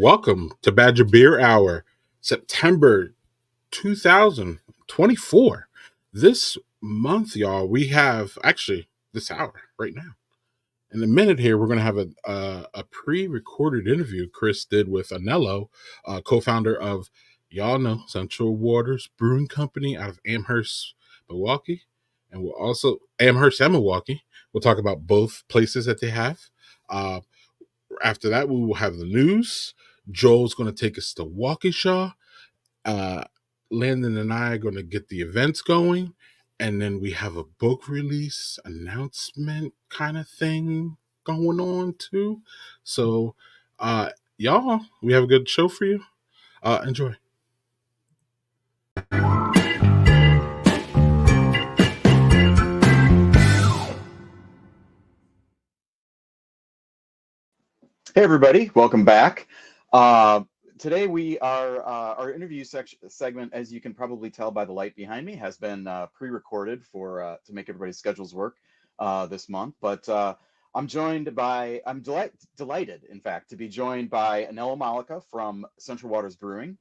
Welcome to Badger Beer Hour, September 2024. This month, y'all, we have actually this hour right now. In a minute here, we're going to have a pre-recorded interview Chris did with Anello, co-founder of, y'all know, Central Waters Brewing Company out of Amherst, Milwaukee. And we'll also, Amherst and Milwaukee. We'll talk about both places that they have. After that, we will have the news. Joel's going to take us to Waukesha. Uh, Landon and I are going to get the events going. And then we have a book release announcement kind of thing going on too. So, y'all, we have a good show for you. Enjoy. Hey everybody, welcome back. Today we are our interview segment, as you can probably tell by the light behind me, has been pre-recorded for to make everybody's schedules work this month. But I'm delighted, in fact, to be joined by Anello Mollica from Central Waters Brewing.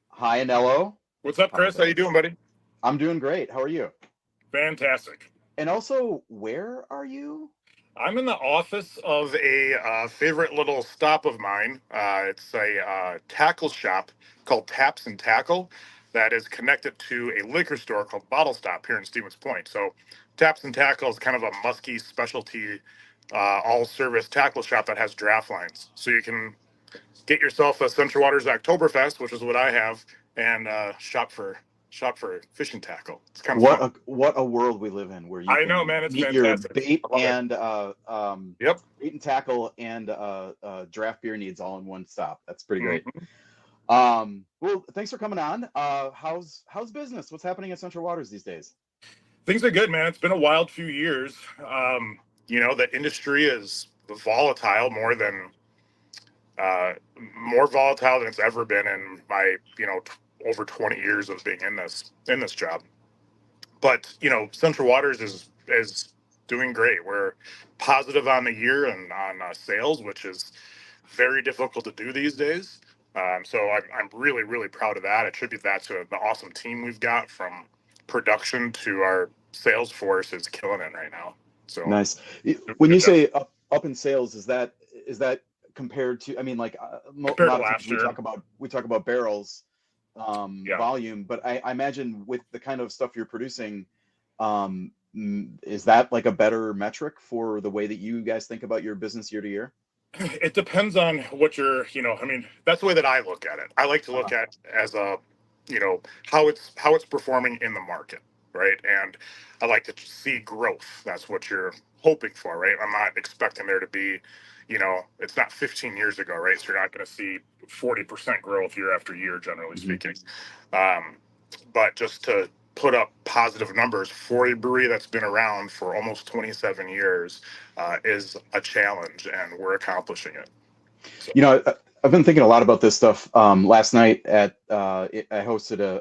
Hi, Anello. What's up, Chris? How you doing, buddy? I'm doing great. How are you? Fantastic. And also, where are you? I'm in the office of a favorite little stop of mine. It's a tackle shop called Taps and Tackle that is connected to a liquor store called Bottle Stop here in Stevens Point. So Taps and Tackle is kind of a musky specialty all-service tackle shop that has draft lines. So you can get yourself a Central Waters Oktoberfest, which is what I have, and shop for fishing tackle. It's kind of fun. What a world we live in, where you I can know, man, it's meet fantastic. your bait and Yep. bait and tackle and draft beer needs all in one stop. That's pretty great. Mm-hmm. Well, thanks for coming on. How's business? What's happening at Central Waters these days? Things are good, man. It's been a wild few years. The industry is volatile more volatile than it's ever been in my over 20 years of being in this job. But Central Waters is doing great. We're positive on the year and on sales, which is very difficult to do these days. So I'm really, really proud of that. I attribute that to the awesome team we've got, from production to our sales force is killing it right now. So nice. When you say up in sales, is that compared to? I mean, like a lot of times we talk about barrels, volume, but I imagine with the kind of stuff you're producing, is that like a better metric for the way that you guys think about your business year to year? It depends on what you're, that's the way that I look at it. I like to look at as a, how it's performing in the market, right? And I like to see growth. That's what you're hoping for, right? I'm not expecting there to be, it's not 15 years ago, right? So you're not going to see 40% growth year after year, generally speaking. But just to put up positive numbers for a brewery that's been around for almost 27 years is a challenge, and we're accomplishing it. So. I've been thinking a lot about this stuff. Last night I hosted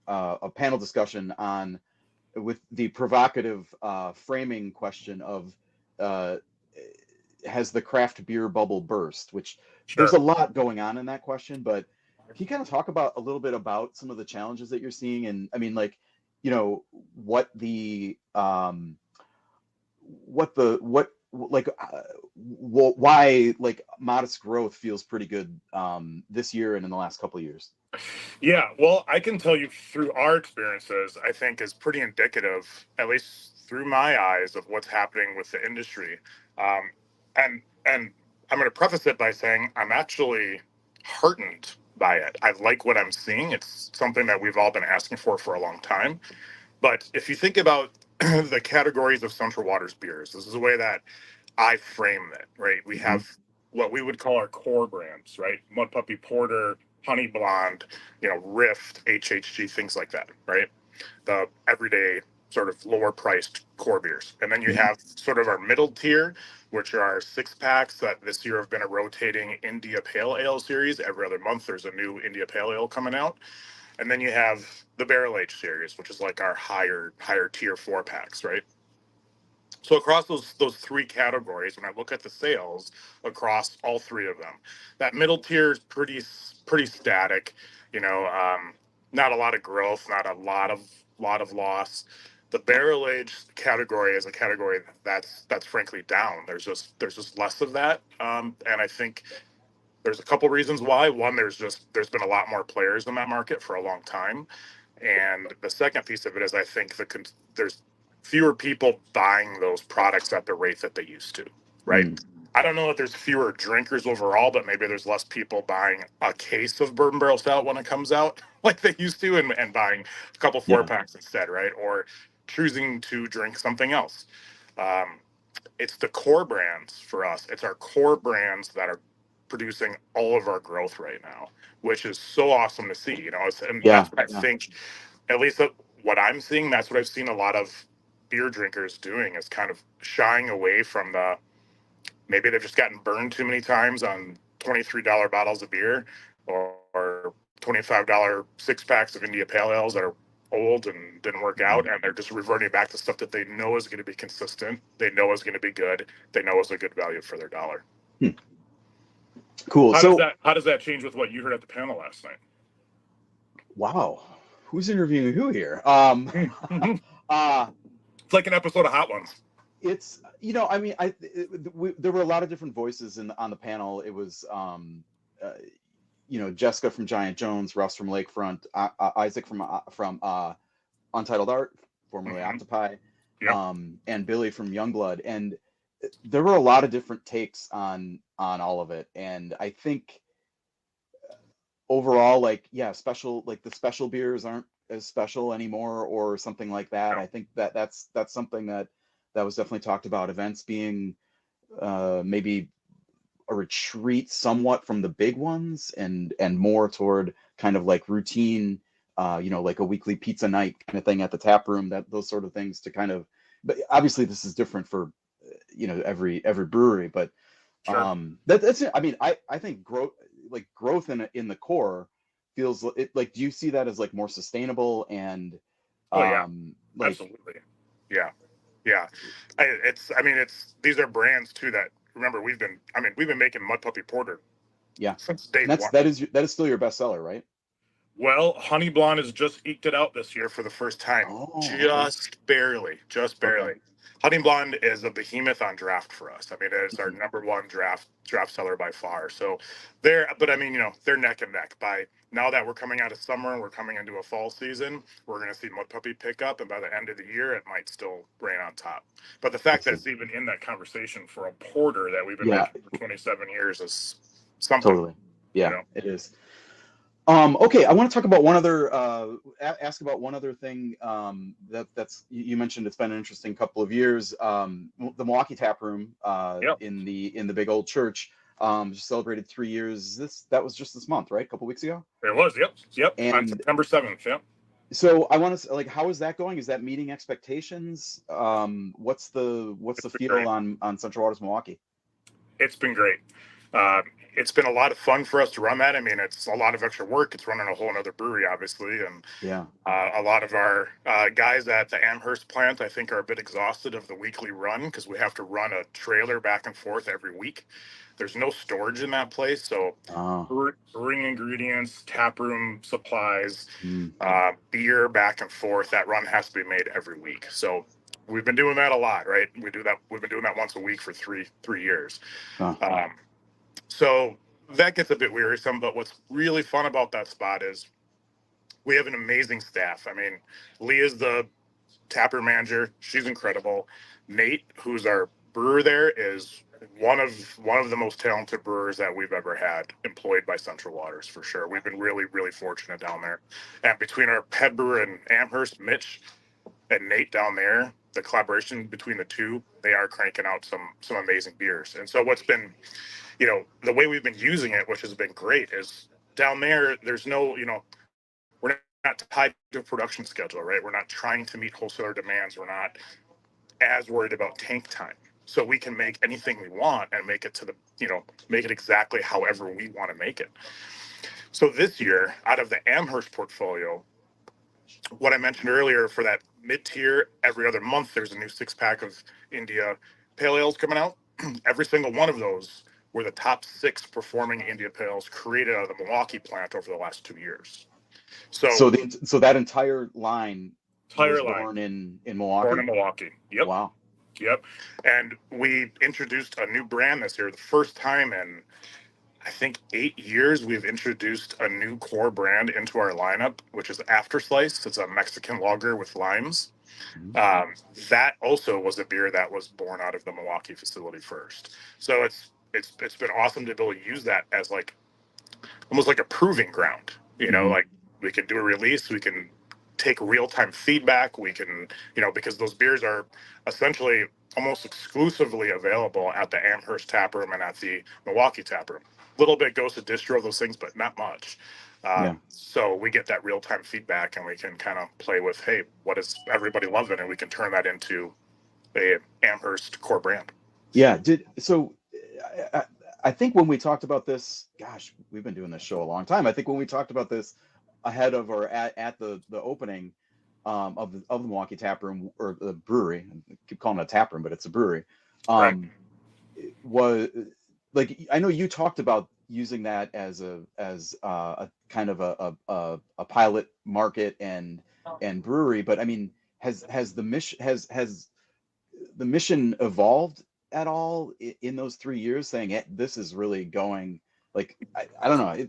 a panel discussion with the provocative framing question of has the craft beer bubble burst? Which There's a lot going on in that question, but can you kind of talk about a little bit about some of the challenges that you're seeing? And I mean, like, what why like modest growth feels pretty good this year and in the last couple of years? Yeah, well, I can tell you through our experiences, I think is pretty indicative, at least through my eyes, of what's happening with the industry. And I'm going to preface it by saying I'm actually heartened by it. I like what I'm seeing. It's something that we've all been asking for a long time. But if you think about the categories of Central Waters beers, this is the way that I frame it, right? We have what we would call our core brands, right? Mud Puppy Porter, Honey Blonde, Rift, HHG, things like that, right? The everyday sort of lower priced core beers. And then you have sort of our middle tier, which are our 6-packs that this year have been a rotating India Pale Ale series. Every other month there's a new India Pale Ale coming out. And then you have the Barrel Age series, which is like our higher tier 4-packs, right? So across those three categories, when I look at the sales across all three of them, that middle tier is pretty static. You know, not a lot of growth, not a lot of loss. The barrel aged category is a category that's frankly down. There's just less of that, and I think there's a couple reasons why. One, there's been a lot more players in that market for a long time, and the second piece of it is I think there's fewer people buying those products at the rate that they used to, right? I don't know if there's fewer drinkers overall, but maybe there's less people buying a case of bourbon barrel stout when it comes out like they used to, and buying a couple four packs instead, right? Or choosing to drink something else. Um, it's the core brands for us. It's our core brands that are producing all of our growth right now, which is so awesome to see. You know, and that's what I think, at least what I'm seeing, that's what I've seen a lot of beer drinkers doing, is kind of shying away from maybe they've just gotten burned too many times on $23 bottles of beer, or $25 six packs of India Pale Ales that are old and didn't work out, and they're just reverting back to stuff that they know is going to be consistent, they know is going to be good, they know is a good value for their dollar. Cool. How does that change with what you heard at the panel last night? Wow, who's interviewing who here? It's like an episode of Hot Ones. It's, you know, I mean, there were a lot of different voices on the panel. It was you know, Jessica from Giant Jones, Russ from Lakefront, Isaac from Untitled Art, formerly Octopi, and Billy from Youngblood. And there were a lot of different takes on all of it. And I think overall, like, yeah, the special beers aren't as special anymore, or something like that. I think that's something that was definitely talked about. Events being maybe a retreat somewhat from the big ones, and more toward kind of like routine, you know, like a weekly pizza night kind of thing at the tap room, those sort of things to kind of, but obviously this is different for, you know, every brewery, but that's it. I mean, I think growth in the core feels it, like, do you see that as like more sustainable and like, absolutely, yeah. It's these are brands too that, remember, we've been making Mud Puppy Porter since day one. That is still your bestseller, right? Well, Honey Blonde has just eked it out this year for the first time. Barely. Honey Blonde is a behemoth on draft for us. I mean, it is our number one draft seller by far. So but I mean, you know, they're neck and neck. By now that we're coming out of summer and we're coming into a fall season, we're going to see Mud Puppy pick up, and by the end of the year, it might still reign on top. But the fact that it's even in that conversation for a porter that we've been making for 27 years is something. Totally. Yeah, you know? It is. Okay, I want to talk about one other, ask about one other thing that's you mentioned. It's been an interesting couple of years. The Milwaukee Tap Room in the big old church just celebrated 3 years. That was just this month, right? A couple weeks ago. It was. Yep. And on September 7th. Yep. So I want to, like, how is that going? Is that meeting expectations? What's the feel on Central Waters Milwaukee? It's been great. It's been a lot of fun for us to run that. I mean, it's a lot of extra work. It's running a whole other brewery, obviously. And a lot of our guys at the Amherst plant, I think, are a bit exhausted of the weekly run, because we have to run a trailer back and forth every week. There's no storage in that place. So brewing ingredients, taproom supplies, beer back and forth, that run has to be made every week. So we've been doing that a lot, right? We've been doing that once a week for three years. So that gets a bit wearisome, but what's really fun about that spot is we have an amazing staff. I mean, Leah's the taproom manager. She's incredible. Nate, who's our brewer there, is one of the most talented brewers that we've ever had employed by Central Waters, for sure. We've been really, really fortunate down there. And between our head brewer in Amherst, Mitch, and Nate down there, the collaboration between the two, they are cranking out some amazing beers. And so what's been, you know, the way we've been using it, which has been great, is down there's no, you know, we're not tied to a production schedule, right? We're not trying to meet wholesaler demands. We're not as worried about tank time. So we can make anything we want and make it make it exactly however we want to make it. So this year, out of the Amherst portfolio, what I mentioned earlier, for that mid-tier, every other month there's a new 6-pack of India Pale Ales coming out. Every single one of those were the top 6 performing India Pale Ales created out of the Milwaukee plant over the last 2 years. So that entire line was line born in born Milwaukee? in Milwaukee. Yep. Wow. Yep. And we introduced a new brand this year, the first time in, I think, 8 years, we've introduced a new core brand into our lineup, which is After Slice. It's a Mexican lager with limes. Mm-hmm. That also was a beer that was born out of the Milwaukee facility first. So it's been awesome to be able to use that as like almost like a proving ground. Mm-hmm. Like we can do a release, we can take real-time feedback, we can, because those beers are essentially almost exclusively available at the Amherst tap room and at the Milwaukee tap room. A little bit goes to distro, those things, but not much. Yeah. So we get that real-time feedback and we can kind of play with, hey, what is everybody loving? And we can turn that into a Amherst core brand. Yeah. I think when we talked about this, gosh, we've been doing this show a long time. I think when we talked about this ahead of or at the opening of the Milwaukee tap room, or the brewery, I keep calling it a tap room, but it's a brewery. Right. Was like, I know you talked about using that as a kind of a pilot market and brewery, but I mean, has the mission evolved at all in those 3 years, saying, hey, this is really going, like, I don't know.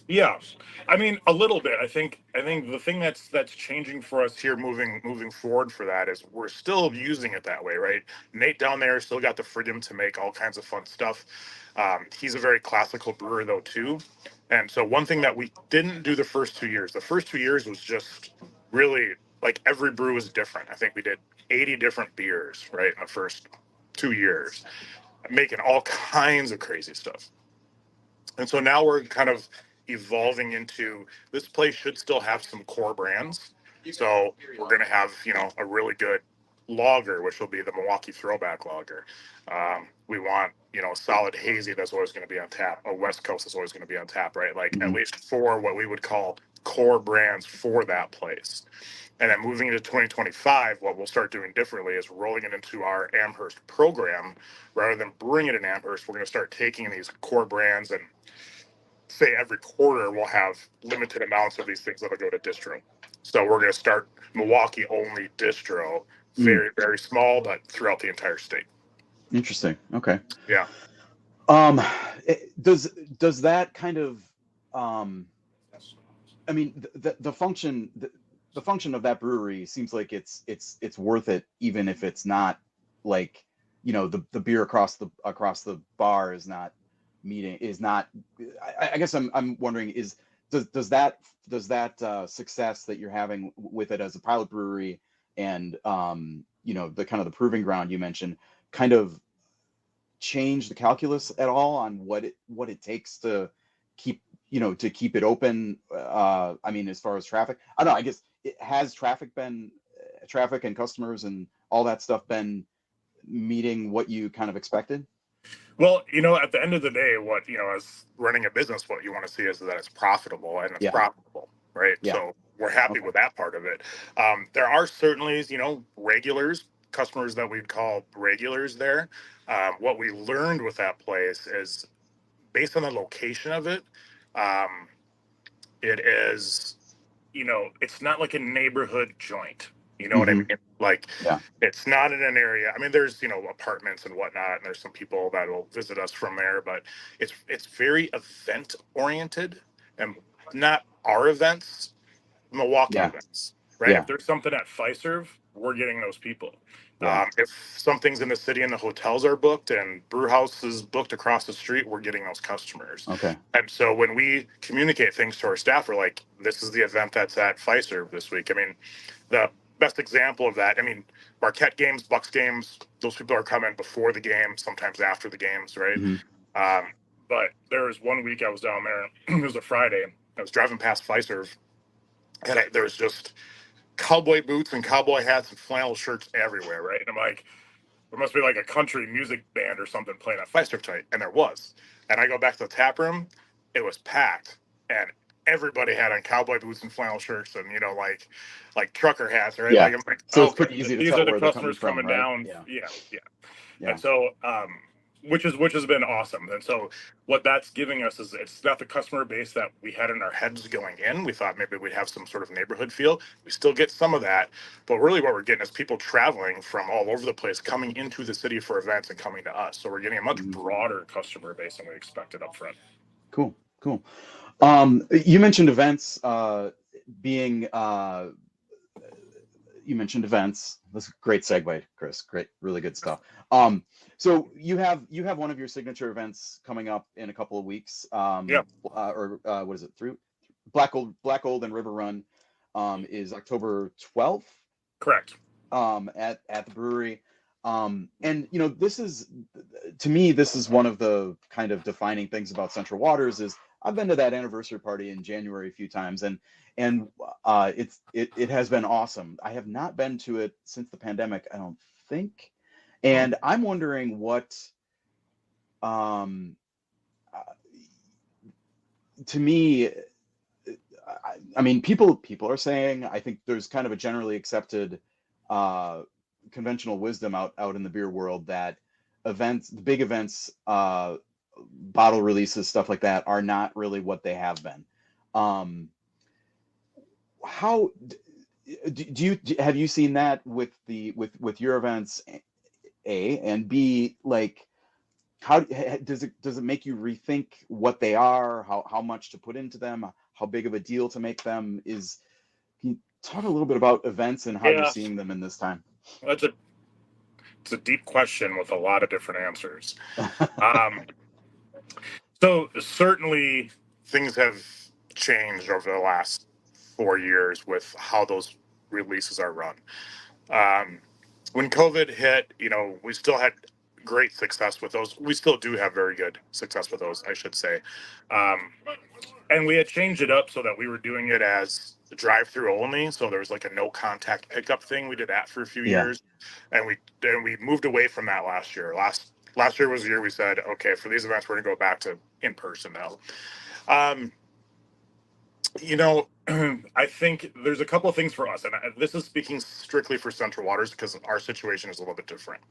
Yeah, I mean, a little bit. I think the thing that's changing for us here, moving forward, for that is we're still using it that way, right? Nate down there still got the freedom to make all kinds of fun stuff. He's a very classical brewer though too, and so one thing that we didn't do the first 2 years, was just really like every brew was different. I think we did 80 different beers, right, in the first 2 years, making all kinds of crazy stuff. And so now we're kind of evolving into, this place should still have some core brands. So we're going to have, a really good lager, which will be the Milwaukee Throwback Lager. We want, a solid hazy that's always going to be on tap. A West Coast is always going to be on tap, right? Like at least 4 what we would call core brands for that place. And then moving into 2025, what we'll start doing differently is rolling it into our Amherst program. Rather than brewing it in Amherst, we're going to start taking these core brands and say every quarter we'll have limited amounts of these things that'll go to distro. So we're going to start Milwaukee only distro, very, very small, but throughout the entire state. Interesting. Okay. Yeah. Does that kind of, I mean, the function, the function of that brewery seems like it's worth it, even if it's not like, the beer across the bar is not I guess I'm wondering, does that success that you're having with it as a pilot brewery, and the kind of the proving ground you mentioned, kind of change the calculus at all on what it takes to keep it open? I mean, as far as traffic, I don't know, I guess, traffic and customers and all that stuff been meeting what you kind of expected? Well, at the end of the day, what, as running a business, what you want to see is that it's profitable, and it's profitable, right? Yeah. So we're happy with that part of it. There are certainly, regulars, customers that we'd call regulars there. What we learned with that place is, based on the location of it, it is, it's not like a neighborhood joint. You know what I mean? Like, it's not in an area. I mean, there's, apartments and whatnot, and there's some people that will visit us from there, but it's very event oriented, and not our events, Milwaukee events, right? If there's something at Fiserv, we're getting those people. If something's in the city and the hotels are booked and brew house is booked across the street, we're getting those customers. Okay. And so when we communicate things to our staff, we're like, this is the event that's at Fiserv this week. I mean, the best example of that, I mean, Marquette games, Bucks games, those people are coming before the game, sometimes after the games, right? But there was one week I was down there, it was a Friday, I was driving past Fiserv, and there was just cowboy boots and cowboy hats and flannel shirts everywhere, right? And I'm like, there must be like a country music band or something playing at Fiserv tonight, and there was. And I go back to the tap room, it was packed, and everybody had on cowboy boots and flannel shirts and, you know, like trucker hats, right? Yeah. Like, I'm like, So it's okay, pretty easy to these tell are the where they're coming customers from, coming right? down. Yeah. Yeah. Yeah. And so, which has been awesome. And so what that's giving us is it's not the customer base that we had in our heads going in. We thought maybe we'd have some sort of neighborhood feel. We still get some of that, but really what we're getting is people traveling from all over the place, coming into the city for events and coming to us. So we're getting a much broader customer base than we expected up front. Cool. You mentioned events being you mentioned events. That's a great segue, Chris. Great, really good stuff. So you have one of your signature events coming up in a couple of weeks. Yeah. What is it? Through Black Gold and River Run is October 12th. Correct. At the brewery. And you know, this is, to me, this is one of the kind of defining things about Central Waters is I've been to that anniversary party in January a few times, and it has been awesome. I have not been to it since the pandemic, I don't think. And I'm wondering what, to me, I mean, people are saying, I think there's kind of a generally accepted conventional wisdom out in the beer world that events, the big events, bottle releases, stuff like that, are not really what they have been. How do you have you seen that with your events? A and B, like, how does it make you rethink what they are, how much to put into them, how big of a deal to make them is? Can you talk a little bit about events and how you're seeing them in this time? It's a deep question with a lot of different answers. So certainly things have changed over the last 4 years with how those releases are run. When COVID hit, you know, we still had great success with those. We still do have very good success with those, I should say. And we had changed it up so that we were doing it as drive-through only. So there was like a no contact pickup thing. We did that for a few years, and we moved away from that last year. Last year was the year we said, okay, for these events, we're gonna go back to in person now. You know, I think there's a couple of things for us, and this is speaking strictly for Central Waters because our situation is a little bit different.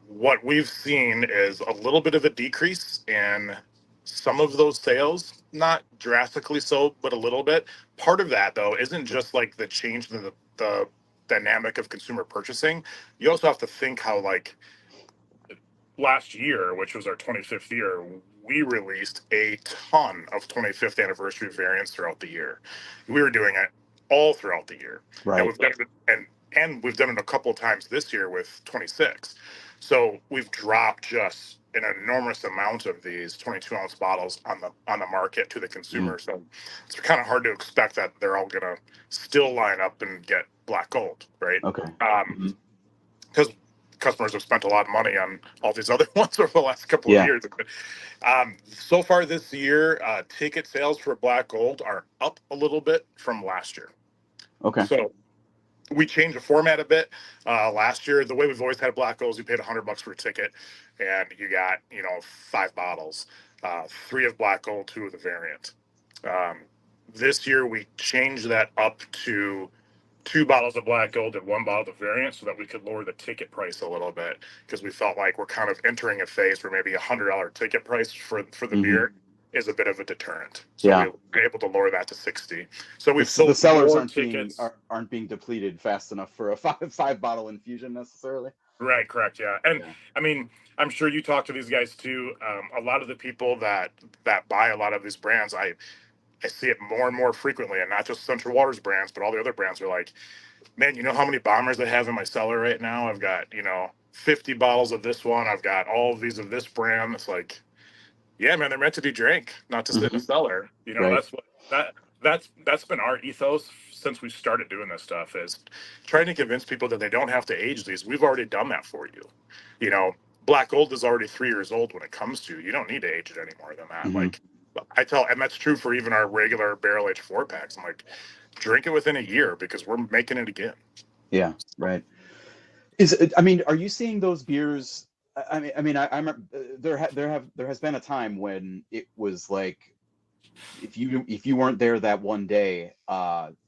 What we've seen is a little bit of a decrease in some of those sales, not drastically so, but a little bit. Part of that, though, isn't just like the change in the dynamic of consumer purchasing. You also have to think how, like, last year, which was our 25th year, we released a ton of 25th anniversary variants throughout the year. We were doing it all throughout the year. Right. And we've done it, and we've done it a couple of times this year with 26. So we've dropped just an enormous amount of these 22-ounce bottles on the market to the consumer. So it's kind of hard to expect that they're all gonna still line up and get Black Gold, right? Okay. Because customers have spent a lot of money on all these other ones over the last couple of years. So far this year, ticket sales for Black Gold are up a little bit from last year. Okay. So we changed the format a bit. Last year, the way we've always had Black Golds, you paid $100 for a ticket, and you got, you know, 5 bottles, 3 of Black Gold, 2 of the variant. This year, we changed that up to 2 bottles of Black Gold and 1 bottle of variant so that we could lower the ticket price a little bit because we felt like we're kind of entering a phase where maybe $100 ticket price for the beer is a bit of a deterrent. So we were able to lower that to 60. So we've sold the sellers aren't being depleted fast enough for a 5 bottle infusion necessarily. Right, correct, yeah. And I mean, I'm sure you talk to these guys too. A lot of the people that buy a lot of these brands, I see it more and more frequently, and not just Central Waters brands, but all the other brands are like, man, you know how many bombers I have in my cellar right now? I've got, you know, 50 bottles of this one. I've got all of these of this brand. It's like, yeah, man, they're meant to be drank, not to sit in a cellar. You know, that's been our ethos since we started doing this stuff, is trying to convince people that they don't have to age these. We've already done that for you. You know, Black Gold is already 3 years old when it comes to, you don't need to age it any more than that. Like, I tell, and that's true for even our regular barrel aged 4-packs. I'm like, drink it within a year because we're making it again. Yeah, right. I mean, are you seeing those beers? I mean, I remember there has been a time when it was like if you weren't there that one day,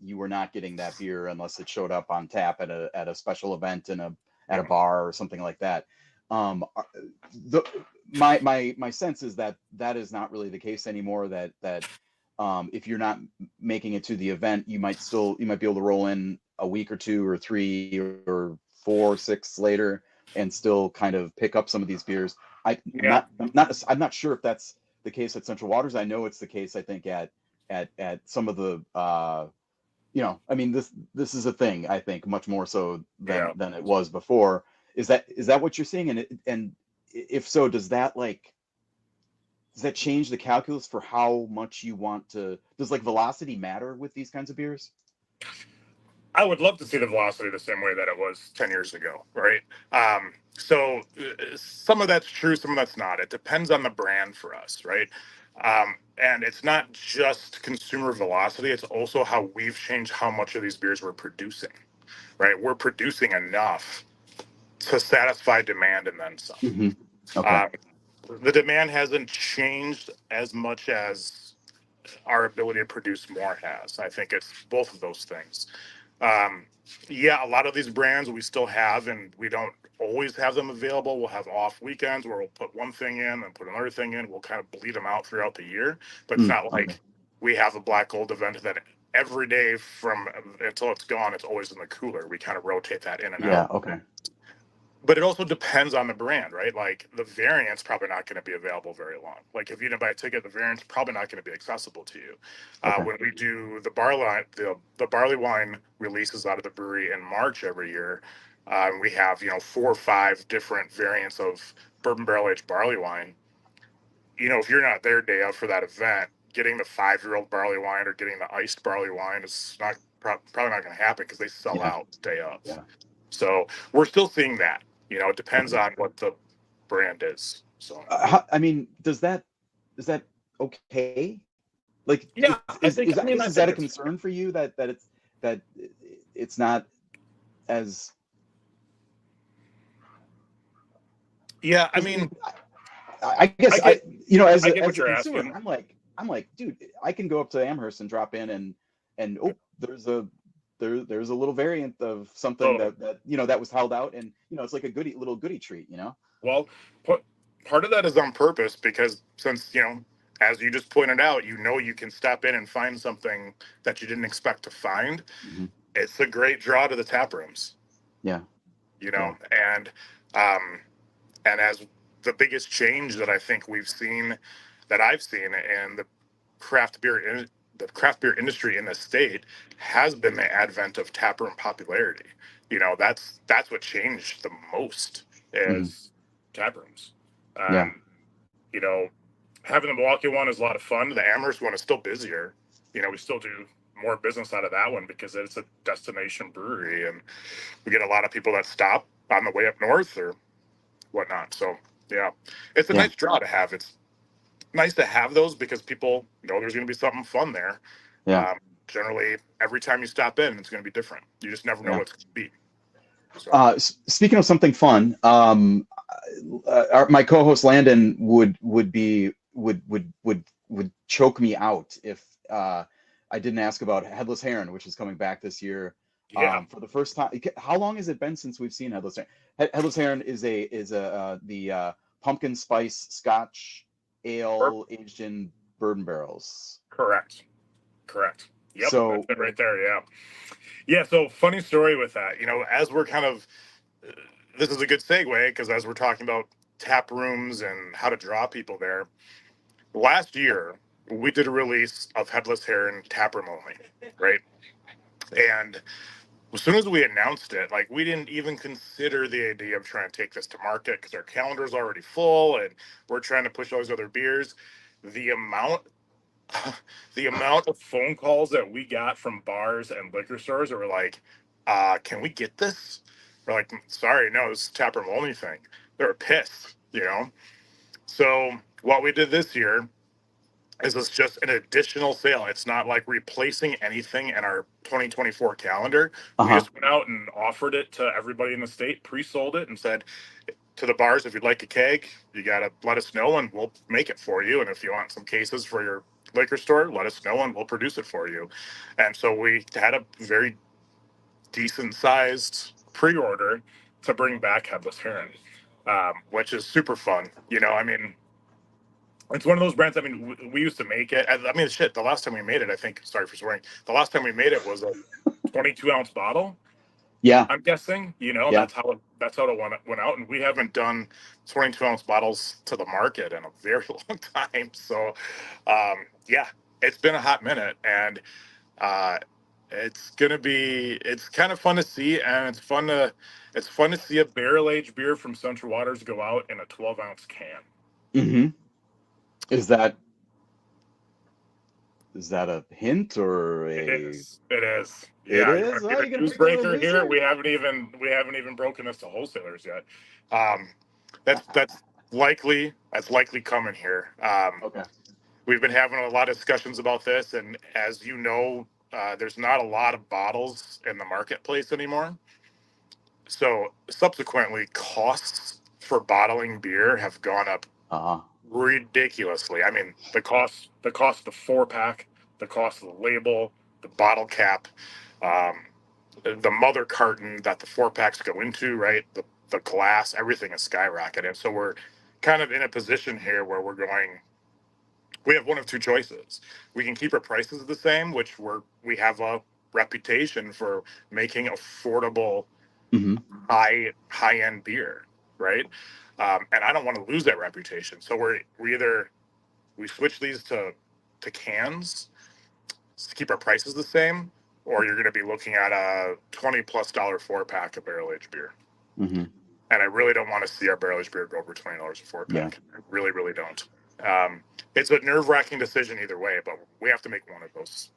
you were not getting that beer unless it showed up on tap at a special event at a bar or something like that. The my sense is that that is not really the case anymore. That if you're not making it to the event, you might be able to roll in a week or two or three or 4 6 later and still kind of pick up some of these beers. I'm not sure if that's the case at Central Waters. I know it's the case, I think, at some of the I mean, this is a thing, I think, much more so than it was before. Is that what you're seeing? And if so, does that change the calculus for how much you want to? Does velocity matter with these kinds of beers? I would love to see the velocity the same way that it was 10 years ago, right? So some of that's true, some of that's not. It depends on the brand for us, right? And it's not just consumer velocity, it's also how we've changed how much of these beers we're producing, right? We're producing enough to satisfy demand and then some. Mm-hmm. Okay. The demand hasn't changed as much as our ability to produce more has. I think it's both of those things. Yeah, a lot of these brands we still have, and we don't always have them available. We'll have off weekends where we'll put one thing in and put another thing in. We'll kind of bleed them out throughout the year, but it's not like we have a black gold event that every day from until it's gone, it's always in the cooler. We kind of rotate that in and out. Yeah. Okay. But it also depends on the brand, right? Like the variant's probably not going to be available very long. Like if you didn't buy a ticket, the variant's probably not going to be accessible to you. Okay. When we do the barley wine releases out of the brewery in March every year, we have 4 or 5 different variants of bourbon barrel aged barley wine. If you're not there day of for that event, getting the 5-year-old barley wine or getting the iced barley wine is not probably not going to happen because they sell out day of. Yeah. So we're still seeing that. It depends on what the brand is. So I mean, is that okay? Like, yeah, is that a concern for you that it's not as? Yeah, I mean, I guess as a consumer, asking. I'm like, dude, I can go up to Amherst and drop in and there's a little variant of something that was held out, and it's like a little goodie treat, Well, part of that is on purpose because since as you just pointed out, you can step in and find something that you didn't expect to find. Mm-hmm. It's a great draw to the tap rooms. Yeah. And as the biggest change that I think I've seen in the craft beer industry in the state has been the advent of taproom popularity. That's what changed the most is taprooms. Yeah. Having the Milwaukee one is a lot of fun. The Amherst one is still busier. We still do more business out of that one because it's a destination brewery, and we get a lot of people that stop on the way up north or whatnot. So yeah, it's a nice draw to have. It's nice to have those because people know there's going to be something fun there. Yeah. Generally, every time you stop in, it's going to be different. You just never know what's going to be. So. Speaking of something fun, my co-host Landon would choke me out if I didn't ask about Headless Heron, which is coming back this year. Yeah. For the first time. How long has it been since we've seen Headless Heron? Headless Heron is the pumpkin spice Scotch ale aged in bourbon barrels. Correct. Yep. So that's it right there. Yeah. Yeah. So funny story with that. As we're kind of this is a good segue because as we're talking about tap rooms and how to draw people there, last year we did a release of Headless Heron tap room only, right? And as soon as we announced it, we didn't even consider the idea of trying to take this to market because our calendar's already full and we're trying to push all these other beers. The amount of phone calls that we got from bars and liquor stores that were like, can we get this? We're like, sorry, no, this is a taproom only thing. They were pissed, So what we did this year is it's just an additional sale. It's not like replacing anything in our 2024 calendar. We just went out and offered it to everybody in the state, pre-sold it, and said to the bars, if you'd like a keg, you got to let us know and we'll make it for you. And if you want some cases for your liquor store, let us know and we'll produce it for you. And so we had a very decent sized pre-order to bring back Headless Heron, which is super fun. I mean, it's one of those brands. I mean, we used to make it. I mean, shit. The last time we made it, I think. Sorry for swearing. The last time we made it was a 22-ounce bottle. Yeah, I'm guessing. Yeah. That's how it went out, and we haven't done 22-ounce bottles to the market in a very long time. So, yeah, it's been a hot minute, and uh, it's kind of fun to see, and it's fun to see a barrel aged beer from Central Waters go out in a 12-ounce can. Mm-hmm. Is that a hint or a? It is. It is. It Yeah, you is. want to Oh, be you the gonna put that on newsbreaker this here? here? We haven't even broken this to wholesalers yet. Um, that's likely coming here. Okay. We've been having a lot of discussions about this, and as you know, there's not a lot of bottles in the marketplace anymore. So subsequently, costs for bottling beer have gone up ridiculously. I mean, the cost of the 4-pack, the cost of the label, the bottle cap, um, the mother carton that the 4-packs go into, right? The glass, everything is skyrocketing. So we're kind of in a position here where we have one of two choices. We can keep our prices the same, which we have a reputation for making affordable, Mm-hmm. high end beer, right? And I don't want to lose that reputation. So we switch these to cans to keep our prices the same, or you're going to be looking at a $20+ 4-pack of barrel aged beer. Mm-hmm. And I really don't want to see our barrel aged beer go over $20 a 4-pack. Yeah. I really, really don't. It's a nerve wracking decision either way, but we have to make one of those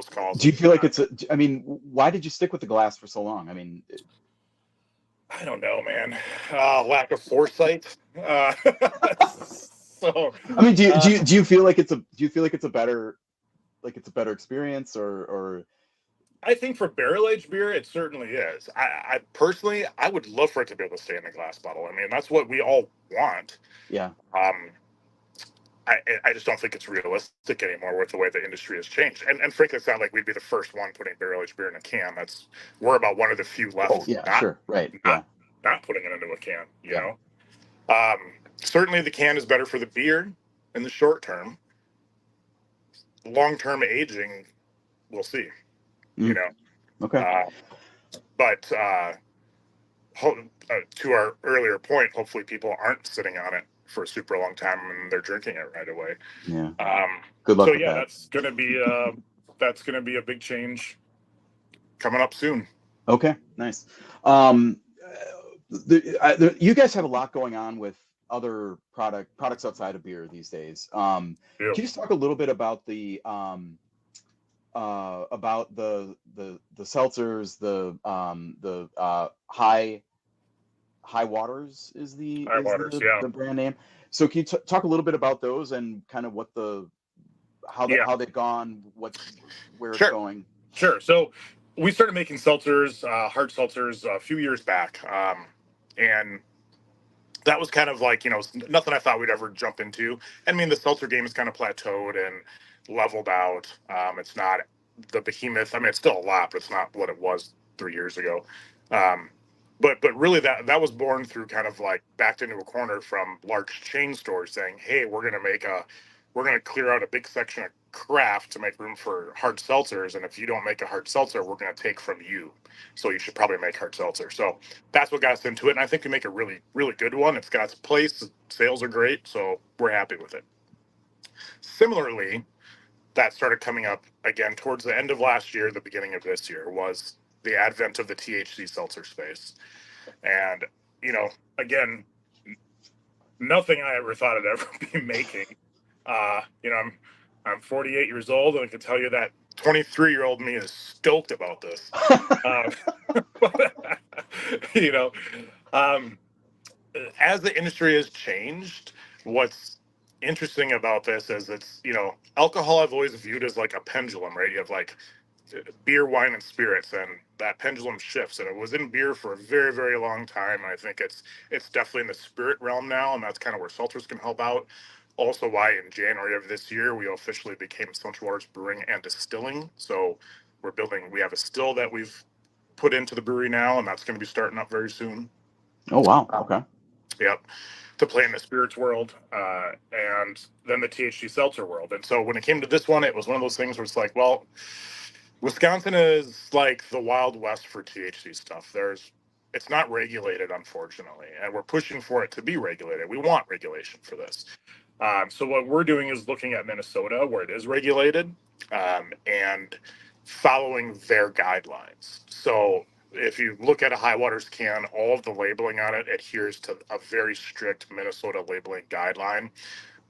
calls. Do you feel like I mean, why did you stick with the glass for so long? I mean, I don't know, man. Lack of foresight. So, I mean, do you feel like it's a better experience or? I think for barrel aged beer, it certainly is. I personally, I would love for it to be able to stay in a glass bottle. I mean, that's what we all want. Yeah. I just don't think it's realistic anymore with the way the industry has changed. And frankly, it's not like we'd be the first one putting barrel aged beer in a can. We're about one of the few left. Oh yeah, sure, right. Not putting it into a can. You know. Certainly, the can is better for the beer in the short term. Long term aging, we'll see. You know. Okay. But to our earlier point, hopefully people aren't sitting on it for a super long time and they're drinking it right away. Yeah. Good luck with that. That's gonna be a big change coming up soon. Okay, nice. You guys have a lot going on with other products outside of beer these days. Can you just talk a little bit about the seltzers, the High Waters is the brand name. So can you talk a little bit about those and kind of what how they've gone, where it's going? Sure. So we started making seltzers, hard seltzers, a few years back, and that was kind of like, nothing I thought we'd ever jump into. I mean, the seltzer game has kind of plateaued and leveled out. It's not the behemoth. I mean, it's still a lot, but it's not what it was 3 years ago. But really that was born through kind of like backed into a corner from large chain stores saying, hey, we're going to clear out a big section of craft to make room for hard seltzers. And if you don't make a hard seltzer, we're going to take from you. So you should probably make hard seltzer. So that's what got us into it. And I think we make a really, really good one. It's got its place. Sales are great. So we're happy with it. Similarly, that started coming up again towards the end of last year, the beginning of this year, was the advent of the THC seltzer space. And, again, nothing I ever thought I'd ever be making. I'm 48 years old, and I can tell you that 23-year-old me is stoked about this. As the industry has changed, what's interesting about this is alcohol I've always viewed as like a pendulum, right? You have like beer, wine, and spirits, and that pendulum shifts. And it was in beer for a very, very long time. And I think it's definitely in the spirit realm now, and that's kind of where seltzers can help out. also why in January of this year, we officially became Central Waters Brewing and Distilling. So we have a still that we've put into the brewery now, and that's going to be starting up very soon. Oh, wow. Okay. Yep. To play in the spirits world, and then the THC seltzer world. And so when it came to this one, it was one of those things where it's like, well, Wisconsin is like the Wild West for THC stuff. It's not regulated, unfortunately, and we're pushing for it to be regulated. We want regulation for this. So what we're doing is looking at Minnesota, where it is regulated, and following their guidelines. So if you look at a High Waters can, all of the labeling on it adheres to a very strict Minnesota labeling guideline.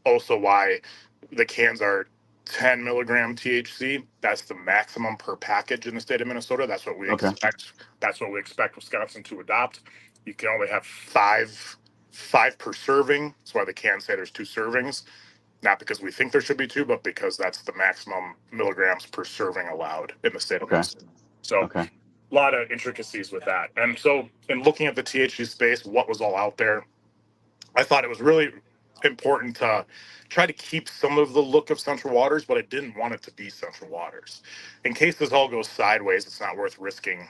Also, why the cans are 10 milligram THC. That's the maximum per package in the state of Minnesota. That's what we expect. That's what we expect Wisconsin to adopt. You can only have five per serving. That's why the cans say there's 2 servings. Not because we think there should be 2, but because that's the maximum milligrams per serving allowed in the state of Minnesota. So a lot of intricacies with that. And so in looking at the THC space, what was all out there, I thought it was really important to try to keep some of the look of Central Waters, but I didn't want it to be Central Waters. In case this all goes sideways, it's not worth risking,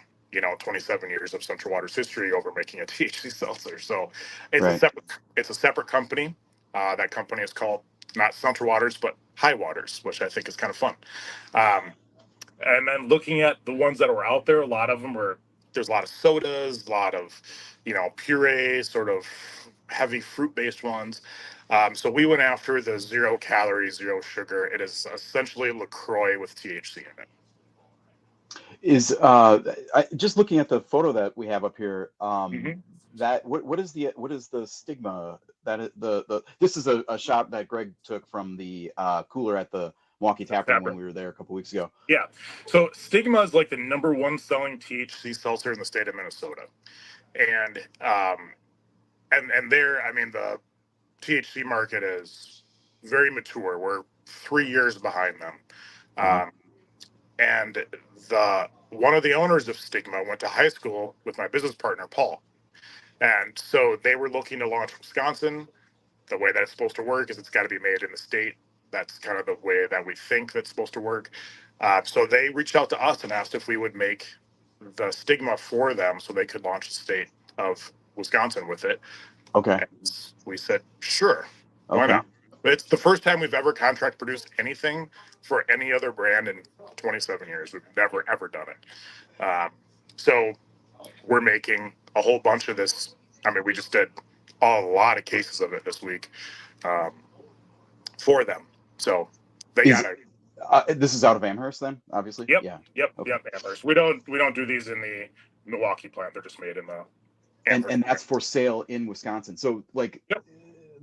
27 years of Central Waters history over making a THC seltzer. So it's a separate company. That company is called not Central Waters, but High Waters, which I think is kind of fun. And then looking at the ones that were out there, a lot of them there's a lot of sodas, a lot of, puree, sort of heavy fruit-based ones. So we went after the 0 calories, 0 sugar. It is essentially LaCroix with THC in it. Just looking at the photo that we have up here, that what is the stigma that this is a shot that Greg took from the cooler at the Milwaukee Tap Room when we were there a couple weeks ago. Yeah. So Stigma is like the #1 selling THC seltzer in the state of Minnesota. And there, I mean, the THC market is very mature. We're 3 years behind them. And one of the owners of Stigma went to high school with my business partner, Paul. And so they were looking to launch Wisconsin. The way that it's supposed to work is it's got to be made in the state. That's kind of the way that we think that's supposed to work. So they reached out to us and asked if we would make the Stigma for them so they could launch the state of Wisconsin with it. Okay. And we said, sure, why not? It's the first time we've ever contract produced anything for any other brand in 27 years. We've never, ever done it. So we're making a whole bunch of this. I mean, we just did a lot of cases of it this week for them. So they got it. This is out of Amherst then, obviously? Yep. Yeah. Yep. Amherst. We don't do these in the Milwaukee plant. They're just made in the Amherst and that's for sale in Wisconsin. So like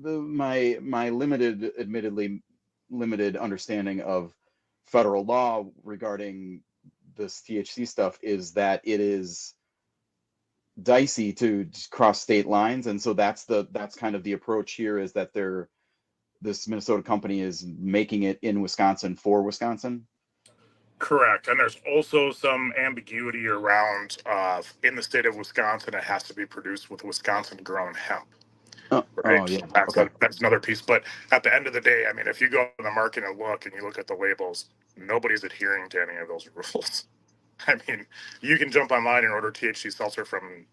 my admittedly limited understanding of federal law regarding this THC stuff is that it is dicey to cross state lines, and so that's kind of the approach here, is that this Minnesota company is making it in Wisconsin for Wisconsin. Correct. And there's also some ambiguity around in the state of Wisconsin, it has to be produced with Wisconsin grown hemp. Right. Oh, yeah. That's another piece. But at the end of the day, I mean, if you go to the market and you look at the labels, nobody's adhering to any of those rules. I mean, you can jump online and order THC seltzer from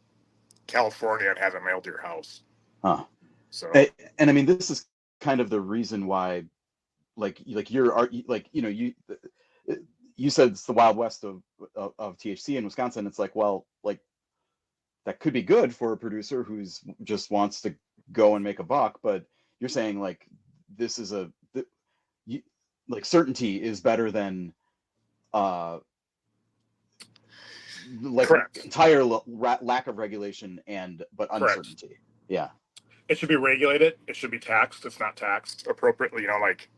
California and have it mailed to your house. So, and I mean, this is kind of the reason why, you said it's the Wild West of THC in Wisconsin. It's like, well, like that could be good for a producer who's just wants to go and make a buck, but you're saying like this is certainty is better than entire lack of regulation but uncertainty. Correct. Yeah. It should be regulated. It should be taxed. It's not taxed appropriately.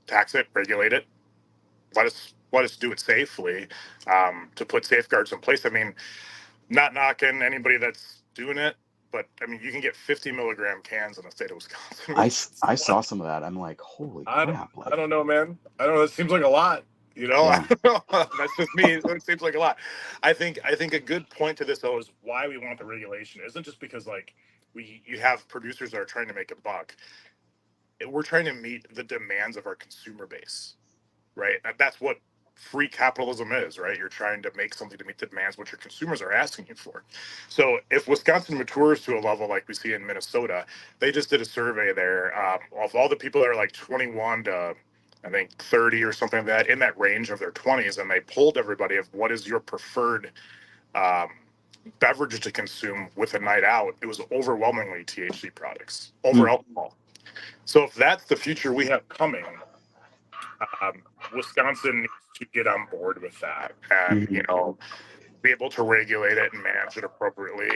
Tax it, regulate it. Let us do it safely, to put safeguards in place. I mean, not knocking anybody that's doing it, but I mean, you can get 50 milligram cans in the state of Wisconsin. I saw some of that. I'm like, holy crap! I don't know, man. I don't know. It seems like a lot. Yeah. That's just me. It seems like a lot. I think a good point to this though is why we want the regulation isn't just because you have producers that are trying to make a buck. we're trying to meet the demands of our consumer base, right? That's what free capitalism is, right? You're trying to make something to meet the demands what your consumers are asking you for. So if Wisconsin matures to a level like we see in Minnesota, they just did a survey there of all the people that are like 21 to I think 30 or something like that, in that range of their 20s, and they polled everybody of what is your preferred beverage to consume with a night out. It was overwhelmingly THC products over alcohol. So if that's the future we have coming, Wisconsin needs to get on board with that, and be able to regulate it and manage it appropriately.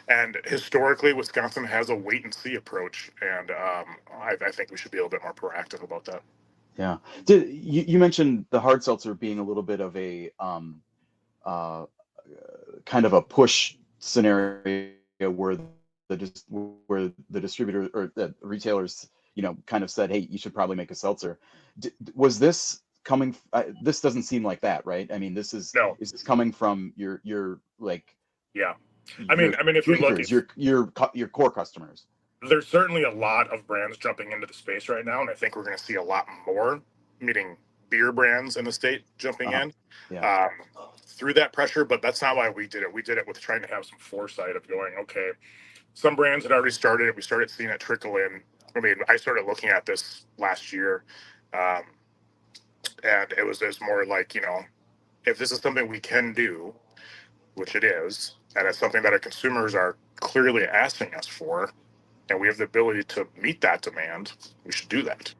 And historically, Wisconsin has a wait and see approach, and I think we should be a little bit more proactive about that. Yeah. You mentioned the hard seltzer being a little bit of a kind of a push scenario where the distributor or the retailers, kind of said, hey, you should probably make a seltzer. Was this coming? This doesn't seem like that, right? I mean, this is No. Is this coming from your like? Yeah. I mean, if you look at your core customers, there's certainly a lot of brands jumping into the space right now, and I think we're going to see a lot more, meaning beer brands in the state jumping in through that pressure. But that's not why we did it. We did it with trying to have some foresight of going, okay, some brands had already started it. We started seeing it trickle in. I mean, I started looking at this last year, and it was more like, if this is something we can do, which it is, and it's something that our consumers are clearly asking us for, and we have the ability to meet that demand, we should do that.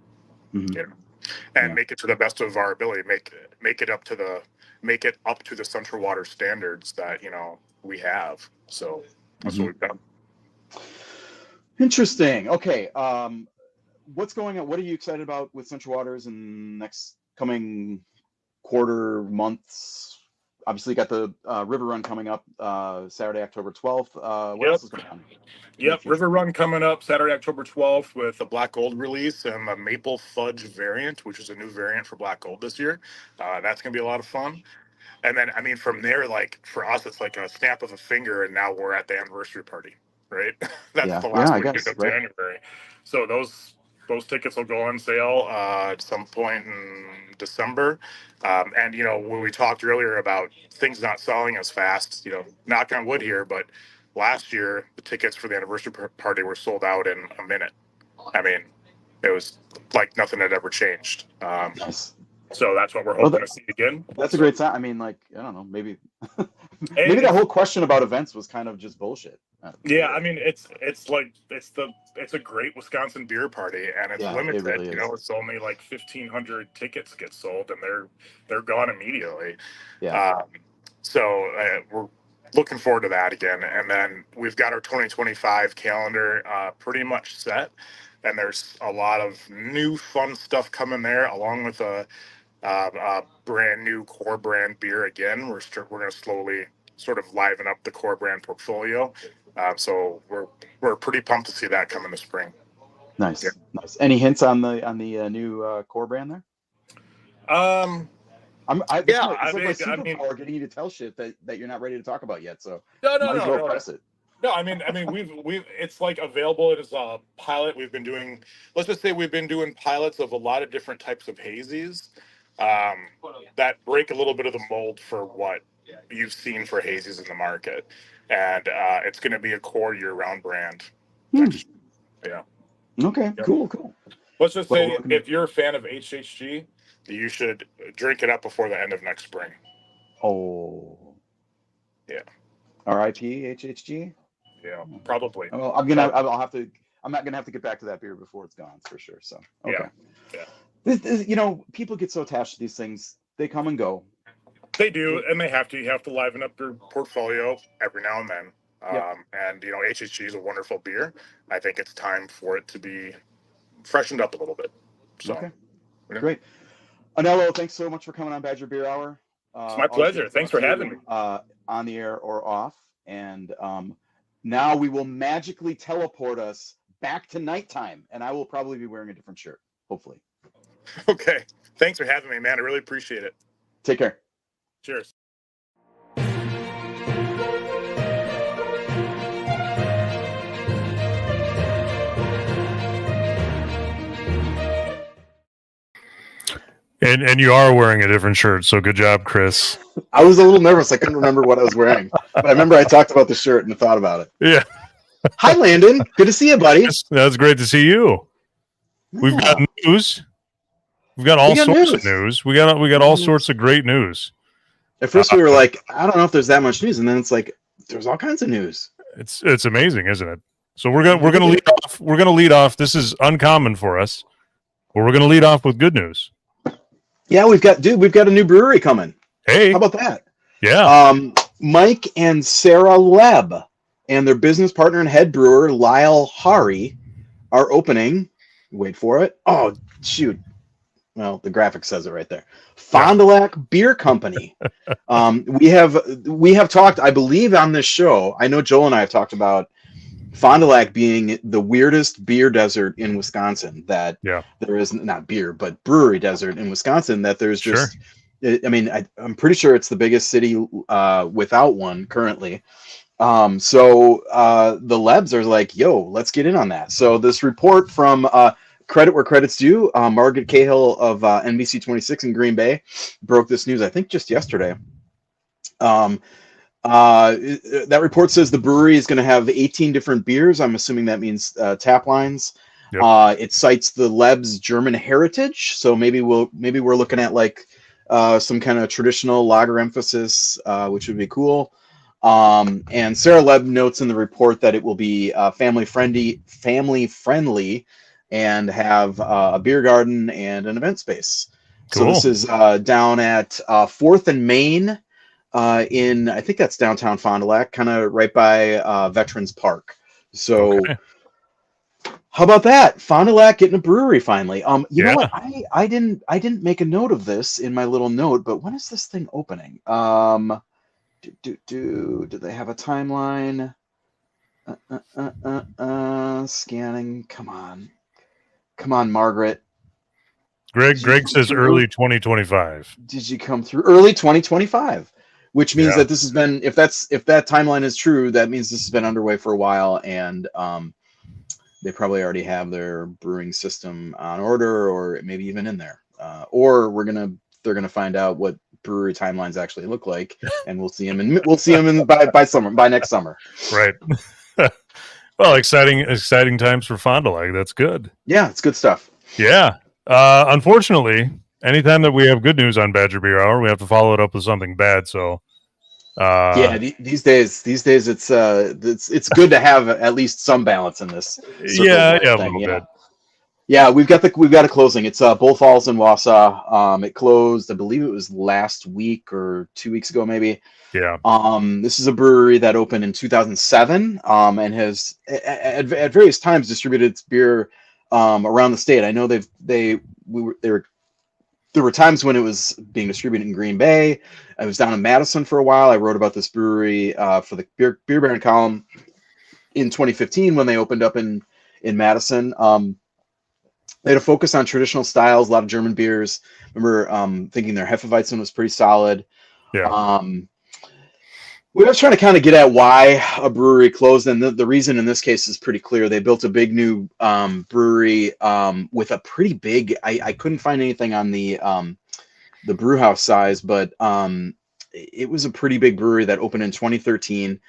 And make it to the best of our ability. Make it up to the Central Waters standards that we have. So that's what we've done. Interesting. Okay. What's going on? What are you excited about with Central Waters in next coming quarter, months? Obviously, you got the River Run coming up Saturday, October 12th. What else is going on? Yep, River Run coming up Saturday, October 12th with a Black Gold release and a Maple Fudge variant, which is a new variant for Black Gold this year. That's going to be a lot of fun. And then, from there, like for us, it's like a snap of a finger, and now we're at the anniversary party, right? That's the last weekend of January. So those tickets will go on sale at some point in December. And when we talked earlier about things not selling as fast, knock on wood here, but last year the tickets for the anniversary party were sold out in a minute. It was like nothing had ever changed. Nice. So that's what we're hoping to see again. That's a great sign. I don't know, maybe maybe that whole question about events was kind of just bullshit. Yeah, it's a great Wisconsin beer party, and it's limited. It really is. It's only like 1,500 tickets get sold, and they're gone immediately. Yeah. So we're looking forward to that again, and then we've got our 2025 calendar pretty much set, and there's a lot of new fun stuff coming there, along with a brand new core brand beer again. We're going to slowly sort of liven up the core brand portfolio. So we're pretty pumped to see that come in the spring. Nice. Nice. Any hints on the new core brand there? It's like my superpower getting you to tell shit that you're not ready to talk about yet. So no. Press it. No, we've it's like available as a pilot. We've been doing, let's just say we've been doing pilots of a lot of different types of hazies that break a little bit of the mold for what you've seen for hazies in the market. And it's going to be a core year-round brand. Yeah. Okay, cool. Let's just say if you're a fan of HHG, you should drink it up before the end of next spring. Oh. Yeah. R.I.P. HHG? Yeah, probably. Well, I'm not gonna have to get back to that beer before it's gone for sure. So okay. Yeah. People get so attached to these things. They come and go. They do, and they have to. You have to liven up your portfolio every now and then. And HHG is a wonderful beer. I think it's time for it to be freshened up a little bit. So, okay. Great. Anello, thanks so much for coming on Badger Beer Hour. It's my pleasure. Thanks for having me. On the air or off. And now we will magically teleport us back to nighttime, and I will probably be wearing a different shirt, hopefully. Okay. Thanks for having me, man. I really appreciate it. Take care. Cheers. And you are wearing a different shirt, so good job, Chris. I was a little nervous. I couldn't remember what I was wearing, but I remember I talked about the shirt and thought about it. Yeah. Hi, Landon. Good to see you, buddy. That's great to see you. Yeah. We've got news. We've got all sorts of news. We got all sorts of great news. At first, we were like, I don't know if there's that much news, and then it's like, there's all kinds of news. It's amazing, isn't it? So we're gonna lead off. We're gonna lead off. This is uncommon for us, but we're gonna lead off with good news. Yeah, we've got a new brewery coming. Hey, how about that? Yeah. Mike and Sarah Leb and their business partner and head brewer Lyle Hari are opening. Wait for it. Oh, shoot. Well, the graphic says it right there. Fond du Lac Beer Company. We have talked, I believe, on this show. I know Joel and I have talked about Fond du Lac being the weirdest beer desert in Wisconsin. That there is not beer, but brewery desert in Wisconsin. That there's just, I mean, I'm pretty sure it's the biggest city without one currently. So the Lebs are like, yo, let's get in on that. So this report from credit where credit's due, Margaret Cahill of NBC 26 in Green Bay broke this news, I think, just yesterday. That report says the brewery is going to have 18 different beers. I'm assuming that means tap lines. Yep. It cites the Leb's German heritage, so maybe we're looking at like some kind of traditional lager emphasis, which would be cool. And Sarah Leb notes in the report that it will be family friendly, and have a beer garden and an event space. Cool. So this is down at 4th and Main in, I think that's downtown Fond du Lac, kind of right by Veterans Park. So how about that? Fond du Lac getting a brewery finally. You know what? I didn't make a note of this in my little note, but when is this thing opening? Do they have a timeline? Scanning. Come on, Margaret. Greg says early 2025. Did you come through early 2025? Which means that this has been, if that timeline is true, that means this has been underway for a while, and they probably already have their brewing system on order, or maybe even in there. Or they're gonna find out what brewery timelines actually look like, and we'll see them by next summer. Right. Well, exciting times for Fond du Lac. That's good. Yeah, it's good stuff. Yeah. Unfortunately, anytime that we have good news on Badger Beer Hour, we have to follow it up with something bad. So, these days it's good to have at least some balance in this. A little bit. Yeah, we've got a closing. It's Bull Falls in Wausau. It closed, I believe it was last week or 2 weeks ago, maybe. Yeah. This is a brewery that opened in 2007, and has at various times distributed its beer around the state. I know there were times when it was being distributed in Green Bay. I was down in Madison for a while. I wrote about this brewery for the Beer Baron column in 2015 when they opened up in Madison. They had a focus on traditional styles, a lot of German beers. I remember thinking their Hefeweizen was pretty solid. Yeah. We were trying to kind of get at why a brewery closed, and the reason in this case is pretty clear. They built a big new brewery with a pretty big. I couldn't find anything on the brew house size, but it was a pretty big brewery that opened in 2013.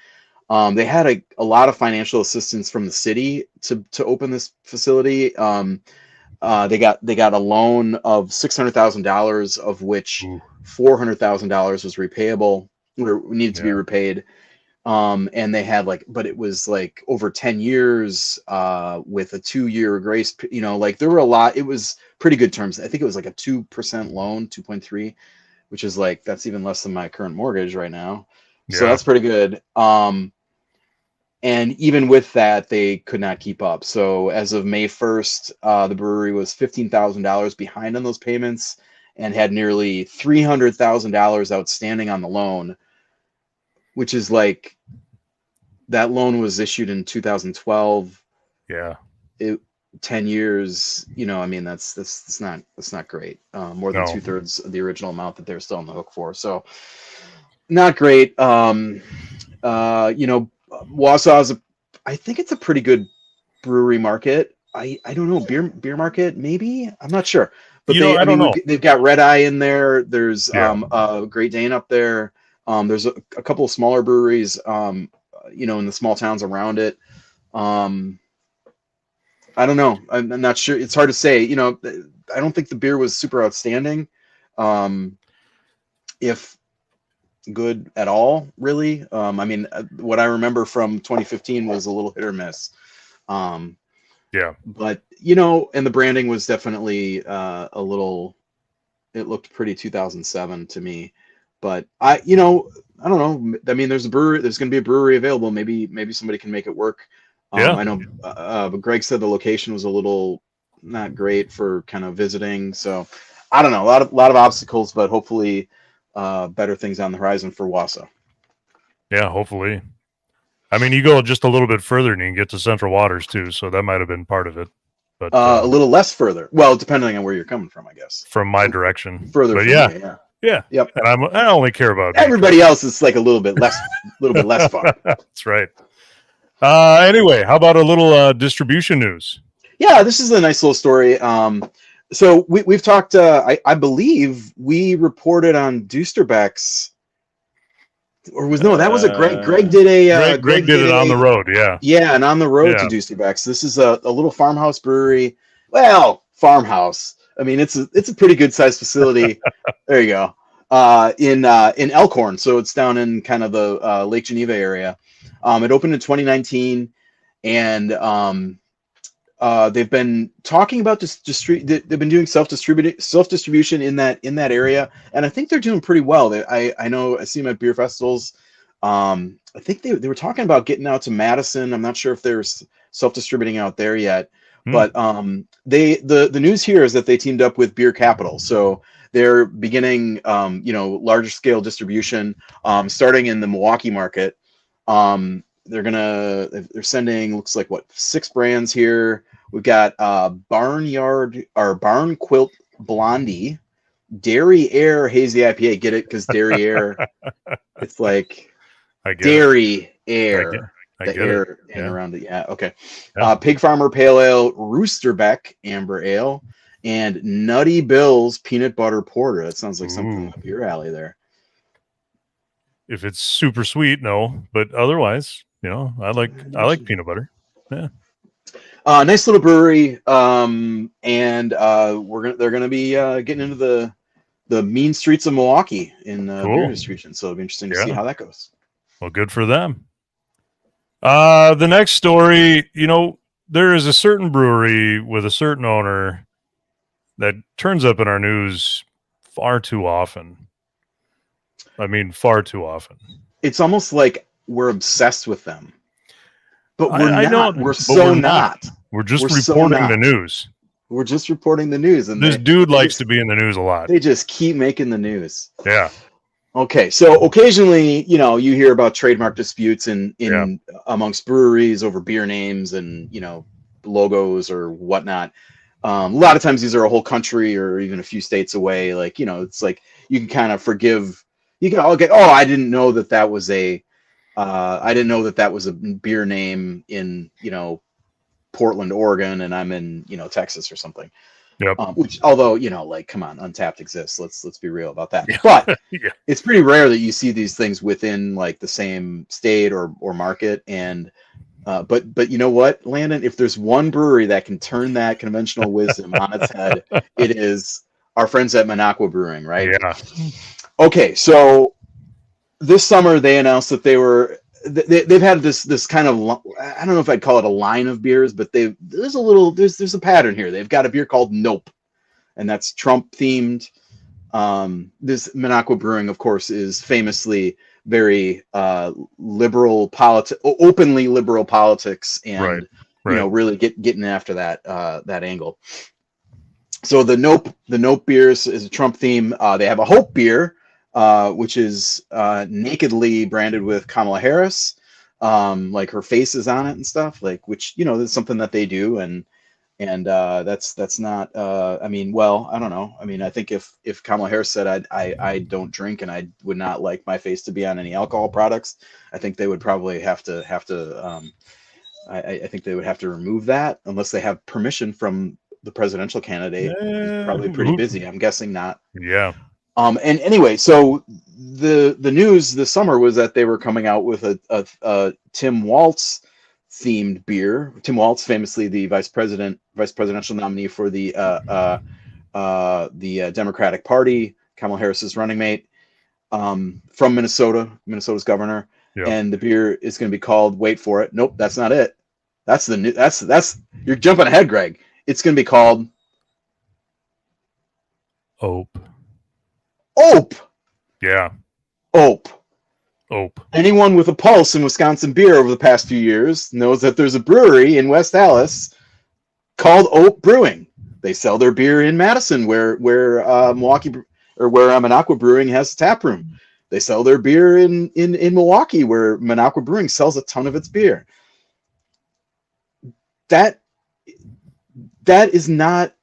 They had a lot of financial assistance from the city to open this facility. They got a loan of $600,000, of which $400,000 was repayable. Needed to be repaid, and they had but it was over 10 years with a 2-year grace. There were a lot. It was pretty good terms. I think it was a 2% loan, 2.3, which is that's even less than my current mortgage right now. Yeah. So that's pretty good. And even with that, they could not keep up. So as of May 1st, the brewery was $15,000 behind on those payments and had nearly $300,000 outstanding on the loan, which is that loan was issued in 2012. Yeah. 10 years, that's not great. More than 2/3 of the original amount that they're still on the hook for. So not great. Wausau is I think it's a pretty good brewery market. I don't know, beer market, maybe. I'm not sure. But I don't know. they've got Red Eye in there. There's Yeah. Great Dane up there. There's a couple of smaller breweries, in the small towns around it. I don't know. I'm not sure. It's hard to say. I don't think the beer was super outstanding, if good at all, really. What I remember from 2015 was a little hit or miss. Yeah. But and the branding was definitely a little. It looked pretty 2007 to me. But I don't know. I mean, there's going to be a brewery available. Maybe somebody can make it work. Yeah. I know, but Greg said the location was a little not great for kind of visiting. So I don't know. A lot of obstacles, but hopefully better things on the horizon for Waukesha. Yeah, hopefully. I mean, you go just a little bit further and you can get to Central Waters too, so that might have been part of it. But a little less further. Well, depending on where you're coming from, I guess. From my direction. Further. But from yeah. Yeah. Yep. And I only care about everybody else is like a little bit less far. That's right. Anyway, how about a little distribution news? Yeah, this is a nice little story. So we've talked. I believe we reported on Dusterbeck's, or that was a Greg. Greg did a. Greg did it on the road. Yeah. Yeah, and on the road to Dusterbeck's. This is a little farmhouse brewery. Well, farmhouse. I mean, it's a pretty good sized facility. There you go. In Elkhorn, so it's down in kind of the Lake Geneva area. It opened in 2019, and they've been talking about they've been doing self distribution in that area, and I think they're doing pretty well. I know I see them at beer festivals. I think they were talking about getting out to Madison. I'm not sure if they're self distributing out there yet, but the news here is that they teamed up with Beer Capital, so they're beginning larger scale distribution, starting in the Milwaukee market. They're sending, looks like 6 brands here. We've got Barn Quilt Blondie, Dairy Air Hazy IPA. Get it? Because Dairy Air, it's like Dairy Air. The air hanging around it. Yeah. Okay. Yeah. Pig Farmer Pale Ale, Roosterbeck Amber Ale, and Nutty Bill's Peanut Butter Porter. That sounds like something up your alley there. If it's super sweet, no, but otherwise, I like peanut butter. Yeah. Nice little brewery, and they're gonna be getting into the mean streets of Milwaukee in beer distribution. So it'll be interesting to see how that goes. Well, good for them. The next story, there is a certain brewery with a certain owner that turns up in our news far too often. I mean, far too often. It's almost like we're obsessed with them. But we're not. We're not. We're just reporting the news. We're just reporting the news. And this dude likes to be in the news a lot. They just keep making the news. Yeah. Okay. So occasionally, you hear about trademark disputes in amongst breweries over beer names and, logos or whatnot. A lot of times these are a whole country or even a few states away. Like, it's like you can kind of forgive. You can all get, I didn't know that was a beer name in, Portland, Oregon, and I'm in, Texas or something. Yep. Which, although, come on, Untapped exists. Let's be real about that. But it's pretty rare that you see these things within like the same state or market. And but you know what, Landon? If there's one brewery that can turn that conventional wisdom on its head, it is our friends at Minocqua Brewing, right? Yeah. Okay, so this summer they announced that they've had this kind of, I don't know if I'd call it a line of beers, but there's a pattern here. They've got a beer called Nope, and that's Trump themed. This Minocqua Brewing, of course, is famously very liberal openly liberal politics, and really getting after that angle. So the Nope beers is a Trump theme. They have a Hope beer, which is nakedly branded with Kamala Harris, like her face is on it and stuff, like, which that's something that they do, and that's not. I don't know. I mean, I think if Kamala Harris said I don't drink and I would not like my face to be on any alcohol products, I think they would probably have to. I think they would have to remove that unless they have permission from the presidential candidate. He's probably pretty busy. I'm guessing not. Yeah. And anyway, so the news this summer was that they were coming out with a Tim Walz themed beer. Tim Walz, famously the vice presidential nominee for the Democratic Party, Kamala Harris's running mate, from Minnesota's governor. Yep. And the beer is going to be called, wait for it. Nope, that's not it. That's the new. That's you're jumping ahead, Greg. It's going to be called Ope. Ope. Yeah. Ope. Ope. Anyone with a pulse in Wisconsin beer over the past few years knows that there's a brewery in West Allis called Ope Brewing. They sell their beer in Madison, where Milwaukee or where Minocqua Brewing has a tap room. They sell their beer in Milwaukee, where Minocqua Brewing sells a ton of its beer. That is not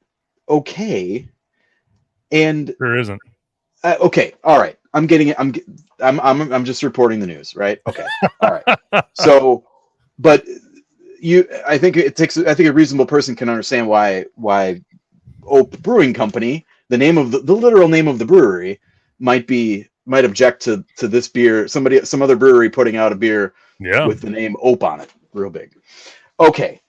okay. And there isn't. Okay, all right. I'm getting it. I'm just reporting the news, right? Okay, all right. So, but I think a reasonable person can understand why Ope Brewing Company, the name of the literal name of the brewery, might object to this beer. Some other brewery putting out a beer with the name Ope on it, real big. Okay,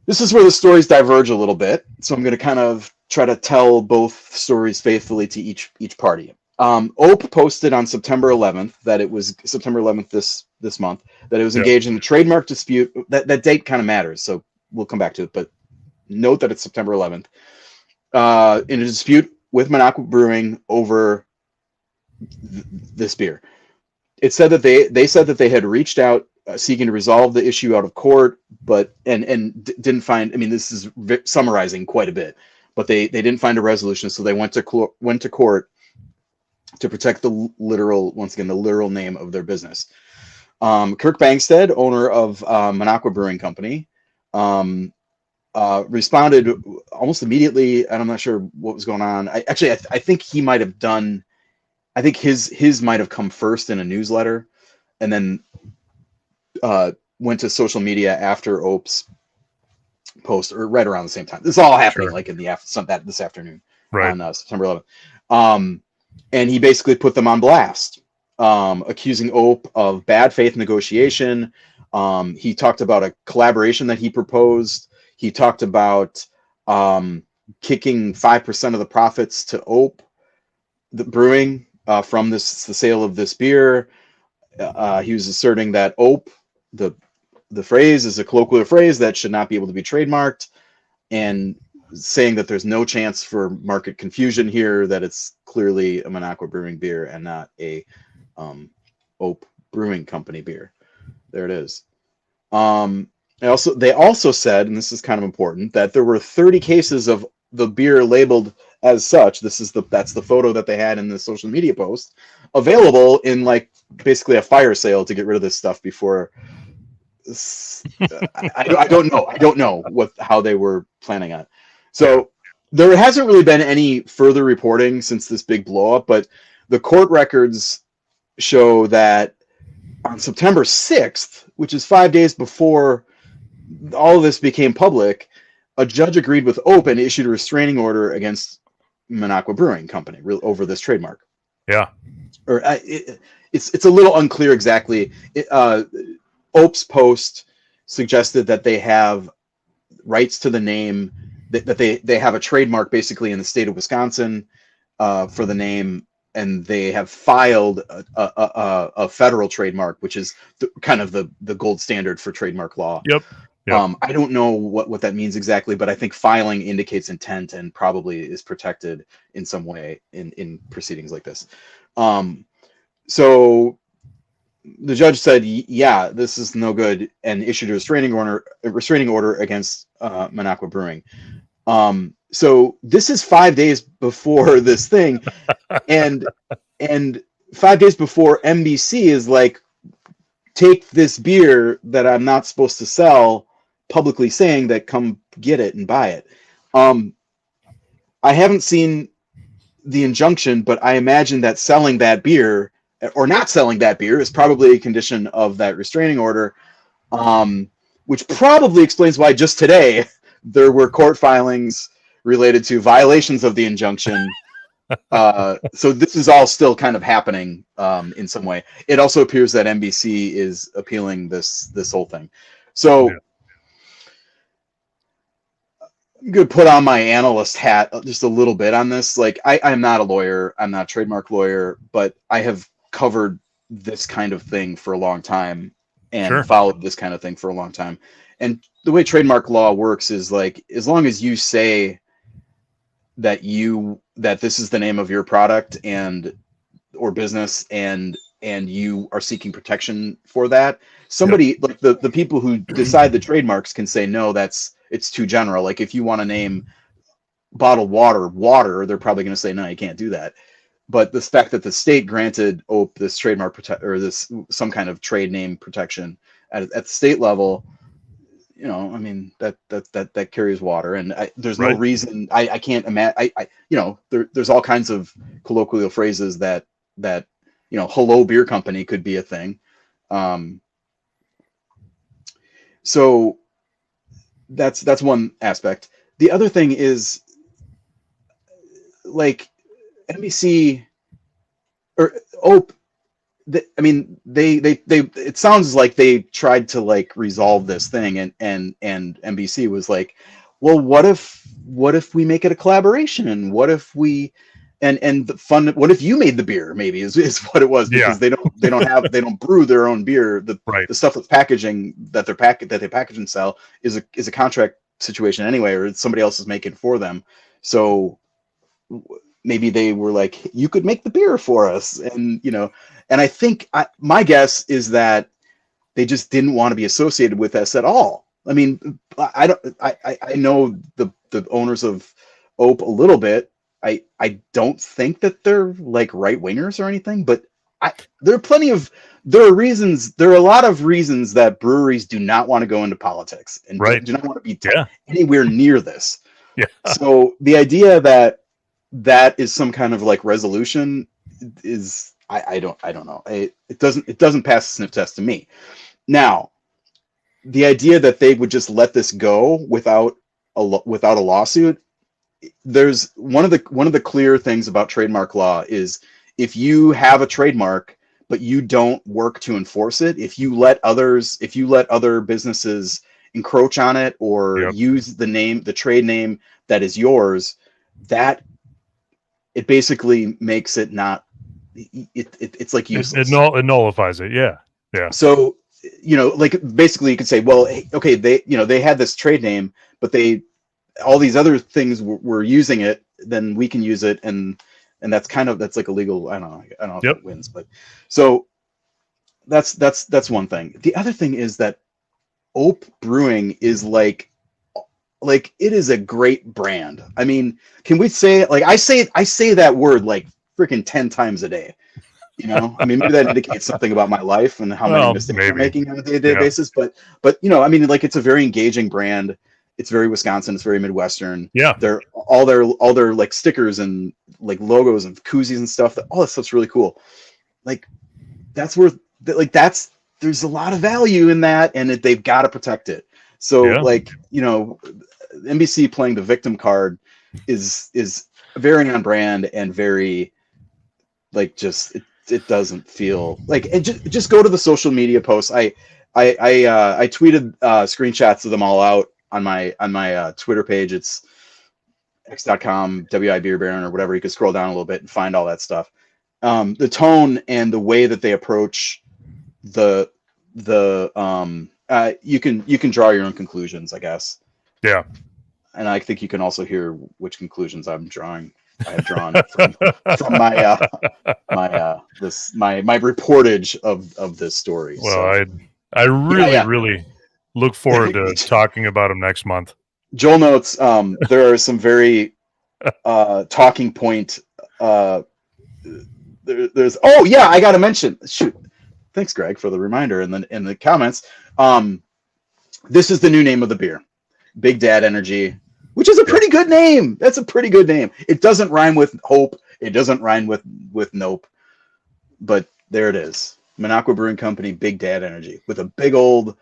this is where the stories diverge a little bit. So I'm going to kind of try to tell both stories faithfully to each party. Ope posted on September 11th that it was September 11th this month that it was engaged in a trademark dispute. That date kind of matters, so we'll come back to it. But note that it's September 11th in a dispute with Minocqua Brewing over this beer. It said that they said that they had reached out seeking to resolve the issue out of court, but and didn't find. I mean, this is summarizing quite a bit. But they didn't find a resolution, so they went to court to protect the literal name of their business. Kirk Bangstead, owner of Minocqua Brewing Company, responded almost immediately, and I'm not sure what was going on. I think he might have done. I think his might have come first in a newsletter, and then went to social media after Ope's post, or right around the same time. This is all happening like in this afternoon, right, on September 11th. And he basically put them on blast, accusing Ope of bad faith negotiation. He talked about a collaboration that he proposed. He talked about kicking 5% of the profits to Ope, the brewing, from the sale of this beer. He was asserting that Ope, the phrase, is a colloquial phrase that should not be able to be trademarked, and saying that there's no chance for market confusion here, that it's clearly a Minocqua Brewing beer and not a Ope Brewing Company beer. There it is. They also said, and this is kind of important, that there were 30 cases of the beer labeled as such. That's the photo that they had in the social media post, available in like basically a fire sale to get rid of this stuff before. I don't know how they were planning on it. So there hasn't really been any further reporting since this big blow up, but the court records show that on September 6th, which is 5 days before all of this became public, a judge agreed with Ope and issued a restraining order against Minocqua Brewing Company over this trademark. Yeah. Or it's a little unclear exactly. Ope's post suggested that they have rights to the name, that they have a trademark basically in the state of Wisconsin for the name, and they have filed a federal trademark, which is kind of the gold standard for trademark law. Yep. I don't know what that means exactly, but I think filing indicates intent and probably is protected in some way in proceedings like this. So the judge said, yeah, this is no good, and issued a restraining order against Minocqua Brewing. So this is 5 days before this thing, and 5 days before NBC is like, take this beer that I'm not supposed to sell, publicly saying that come get it and buy it. I haven't seen the injunction, but I imagine that selling that beer or not selling that beer is probably a condition of that restraining order, which probably explains why just today there were court filings related to violations of the injunction. So this is all still kind of happening in some way. It also appears that NBC is appealing this whole thing. So I'm going to put on my analyst hat just a little bit on this. Like, I'm not a lawyer. I'm not a trademark lawyer, but I have covered this kind of thing for a long time and followed this kind of thing for a long time. And the way trademark law works is, like, as long as you say that this is the name of your product or business and you are seeking protection for that, somebody like the people who decide the trademarks can say, no, it's too general. Like, if you want to name bottled water, they're probably going to say, no, you can't do that. But the fact that the state granted OPE this trademark some kind of trade name protection at the state level, you know, I mean, that carries water, and there's no reason I can't imagine. There's all kinds of colloquial phrases that hello beer company could be a thing. So that's one aspect. The other thing is, like, NBC or OPE. It sounds like they tried to, like, resolve this thing, and NBC was like, well, what if we make it a collaboration? What if we and the fun? What if you made the beer? Maybe is what it was, because they don't brew their own beer. The stuff that's packaging that they package and sell is a contract situation anyway, or somebody else is making for them. So maybe they were like, you could make the beer for us, and I think my guess is that they just didn't want to be associated with us at all. I mean, I know the owners of OPE a little bit. I don't think that they're, like, right wingers or anything, but there are a lot of reasons that breweries do not want to go into politics and do not want to be anywhere near this. Yeah. So the idea that is some kind of, like, resolution is, I don't know. It doesn't pass the sniff test to me. Now, the idea that they would just let this go without a lawsuit, there's one of the clear things about trademark law is, if you have a trademark but you don't work to enforce it, if you let other businesses encroach on it or use the trade name that is yours, that it basically makes it not. It's like useless. It nullifies it. Yeah. So, like, basically you could say, well, okay, they had this trade name, but all these other things were using it, then we can use it, and that's like illegal. I don't know if it wins, but so that's one thing. The other thing is that OPE Brewing is like it is a great brand. I mean, can we say, like, I say that word like freaking 10 times a day. I mean, maybe that indicates something about my life and how many mistakes I'm making on a day-to-day basis. But I mean, like, it's a very engaging brand. It's very Wisconsin. It's very Midwestern. Yeah. They're all their like stickers and, like, logos and koozies and stuff. All that stuff's really cool. Like, there's a lot of value in that, and they've got to protect it. So, like, NBC playing the victim card is very on brand and very, like, just it doesn't feel like it. Just go to the social media posts. I tweeted screenshots of them all out on my Twitter page. It's x.com WI Beer Baron or whatever. You can scroll down a little bit and find all that stuff. The tone and the way that they approach you can draw your own conclusions, I guess. Yeah. And I think you can also hear which conclusions I have drawn from my reportage of this story. Well, so, I really look forward to talking about them next month. Joel notes there are some very talking point. There's I got to mention. Shoot, thanks, Greg, for the reminder in the comments. This is the new name of the beer, Big Dad Energy, which is a pretty good name. That's a pretty good name. It doesn't rhyme with hope. It doesn't rhyme with nope. But there it is. Minocqua Brewing Company, Big Dad Energy, with a big old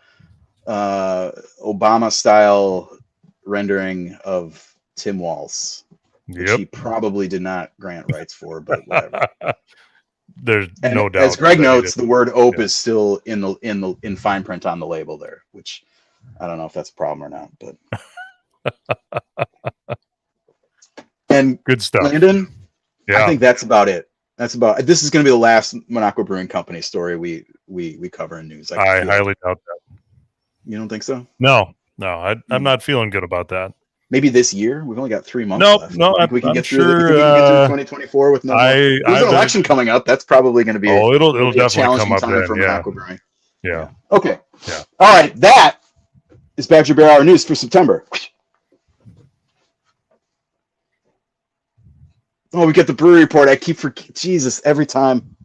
Obama-style rendering of Tim Walz, which he probably did not grant rights for, but whatever. There's and no doubt. As Greg notes, the word "ope" is still in fine print on the label there, which I don't know if that's a problem or not. But and good stuff, Landon. I think that's about it. This is going to be the last Monaco Brewing Company story we cover in news. I highly doubt that. You don't think so? No, I'm not feeling good about that. Maybe this year. We've only got 3 months left. No, we can I'm get sure. through. We can get through 2024 with no. There's an election coming up. That's probably going to be. It'll definitely challenging come up time then, for Monaco Brewing. Yeah. Okay. Yeah. All right. That is Badger Beer Hour news for September. Oh, we get the brewery report. I keep Jesus every time.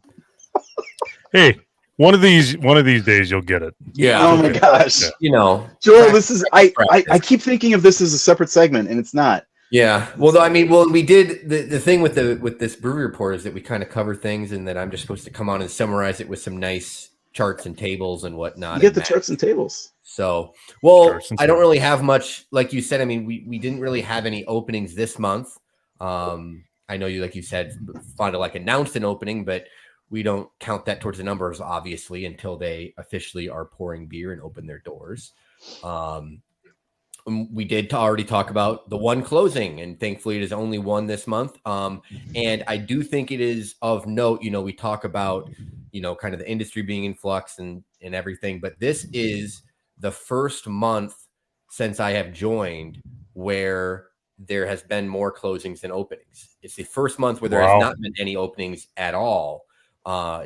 Hey, one of these days you'll get it. Yeah. Oh my gosh. Yeah. You know, Joel, this is I keep thinking of this as a separate segment, and it's not. Yeah. Well, I mean, we did the thing with this brewery report is that we kind of cover things, and that I'm just supposed to come on and summarize it with some nice charts and tables and whatnot. You get the charts and tables. So, well, I don't really have much, like you said. I mean, we didn't really have any openings this month. I know you, like you said, Fond du Lac announced an opening, but we don't count that towards the numbers, obviously, until they officially are pouring beer and open their doors. We did already talk about the one closing, and thankfully it is only one this month. And I do think it is of note, we talk about, kind of the industry being in flux and everything, but this is the first month since I have joined where there has been more closings than openings. It's the first month where there has not been any openings at all,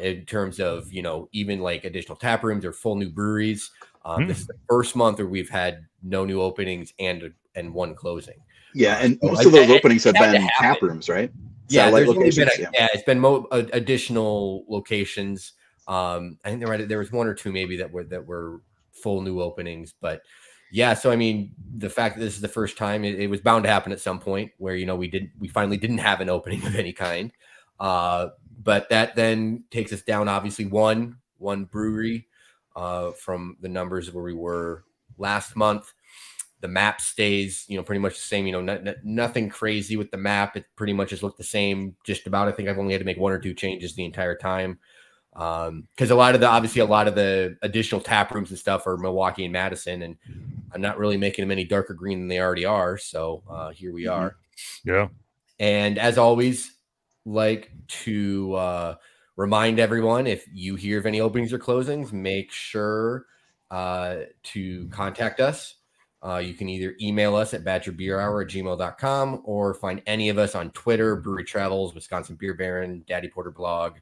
in terms of, even like additional tap rooms or full new breweries. This is the first month where we've had no new openings and one closing. Yeah, and most of those openings have been tap rooms, right? Yeah, there's only been it's been additional locations. I think there was one or two maybe that were full new openings, but yeah. So I mean, the fact that this is the first time, it was bound to happen at some point where we finally didn't have an opening of any kind. But that then takes us down, obviously, one brewery from the numbers where we were last month. The map stays, pretty much the same. Nothing crazy with the map. It pretty much has looked the same, just about. I think I've only had to make one or two changes the entire time, because a lot of the additional tap rooms and stuff are Milwaukee and Madison, and I'm not really making them any darker green than they already are. So here we are. Yeah. And as always, like to remind everyone, if you hear of any openings or closings, make sure to contact us. You can either email us at badgerbeerhour@gmail.com or find any of us on Twitter, Brewery Travels, Wisconsin Beer Baron, Daddy Porter Blog,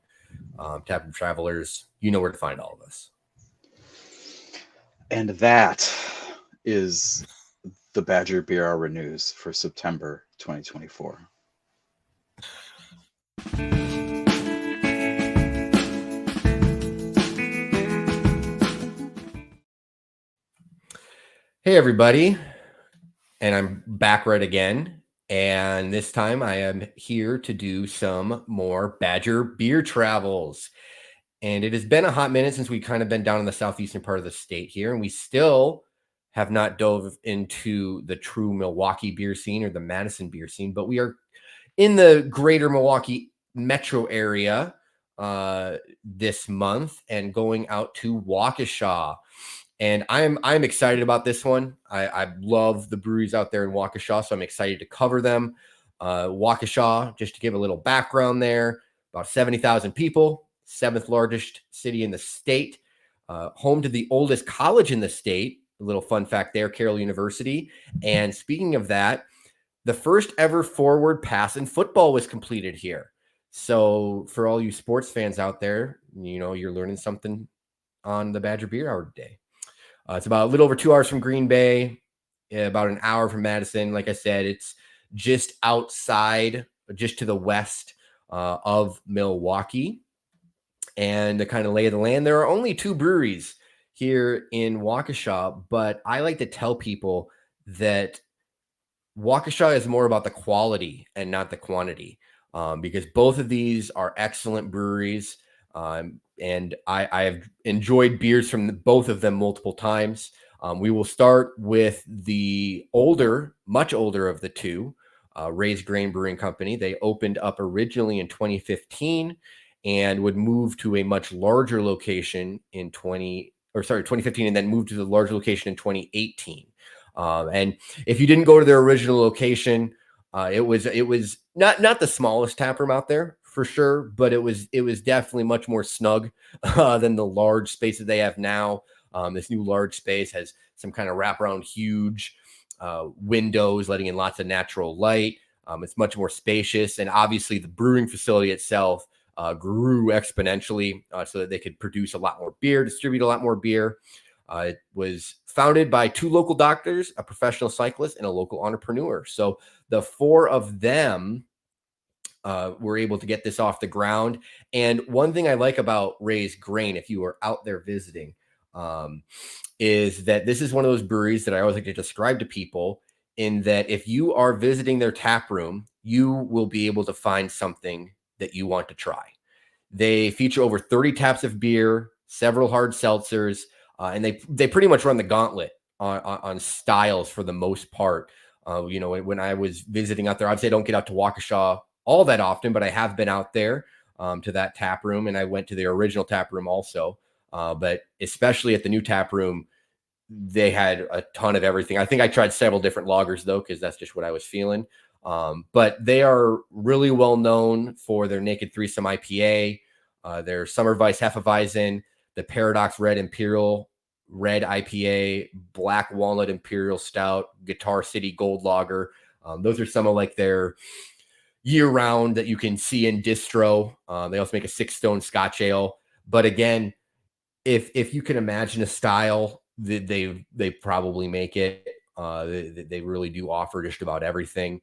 Taproom Travelers. You know where to find all of us. And that is the Badger Beer Hour news for September 2024. Hey, everybody. And I'm back right again. And this time I am here to do some more Badger Beer Travels. And it has been a hot minute since we've kind of been down in the southeastern part of the state here. And we still have not dove into the true Milwaukee beer scene or the Madison beer scene. But we are in the greater Milwaukee metro area this month and going out to Waukesha. And I'm excited about this one. I love the breweries out there in Waukesha, so I'm excited to cover them. Waukesha, just to give a little background there, about 70,000 people, 7th largest city in the state, home to the oldest college in the state. A little fun fact there, Carroll University. And speaking of that, the first ever forward pass in football was completed here. So for all you sports fans out there, you're learning something on the Badger Beer Hour today. It's about a little over 2 hours from Green Bay, about an hour from Madison. Like I said, it's just outside, just to the west of Milwaukee. And the kind of lay of the land, there are only 2 breweries here in Waukesha, but I like to tell people that Waukesha is more about the quality and not the quantity, because both of these are excellent breweries. And I have enjoyed beers from both of them multiple times. We will start with the much older of the two, Ray's Grain Brewing Company. They opened up originally in 2015 and would move to a much larger location in 2015, and then moved to the larger location in 2018. And if you didn't go to their original location, it was not the smallest tap room out there for sure, but it was definitely much more snug than the large space that they have now. This new large space has some kind of wraparound huge windows, letting in lots of natural light. It's much more spacious, and obviously the brewing facility itself grew exponentially so that they could produce a lot more beer, distribute a lot more beer. It was founded by two local doctors, a professional cyclist, and a local entrepreneur. So the four of them were able to get this off the ground. And one thing I like about Ray's Grain, if you are out there visiting, is that this is one of those breweries that I always like to describe to people, in that if you are visiting their tap room, you will be able to find something that you want to try. They feature over 30 taps of beer, several hard seltzers, and they pretty much run the gauntlet on styles for the most part. When I was visiting out there, I'd say I don't get out to Waukesha all that often, but I have been out there to that tap room, and I went to the original tap room also. But especially at the new tap room, they had a ton of everything. I think I tried several different lagers though, because that's just what I was feeling. But they are really well known for their Naked Threesome IPA, their Summer Vice Hefeweizen, the Paradox Red Imperial Red IPA, Black Walnut Imperial Stout, Guitar City Gold Lager. Those are some of like their year-round that you can see in distro. They also make a 6 Stone Scotch Ale. But again, if you can imagine a style, they probably make it. They really do offer just about everything.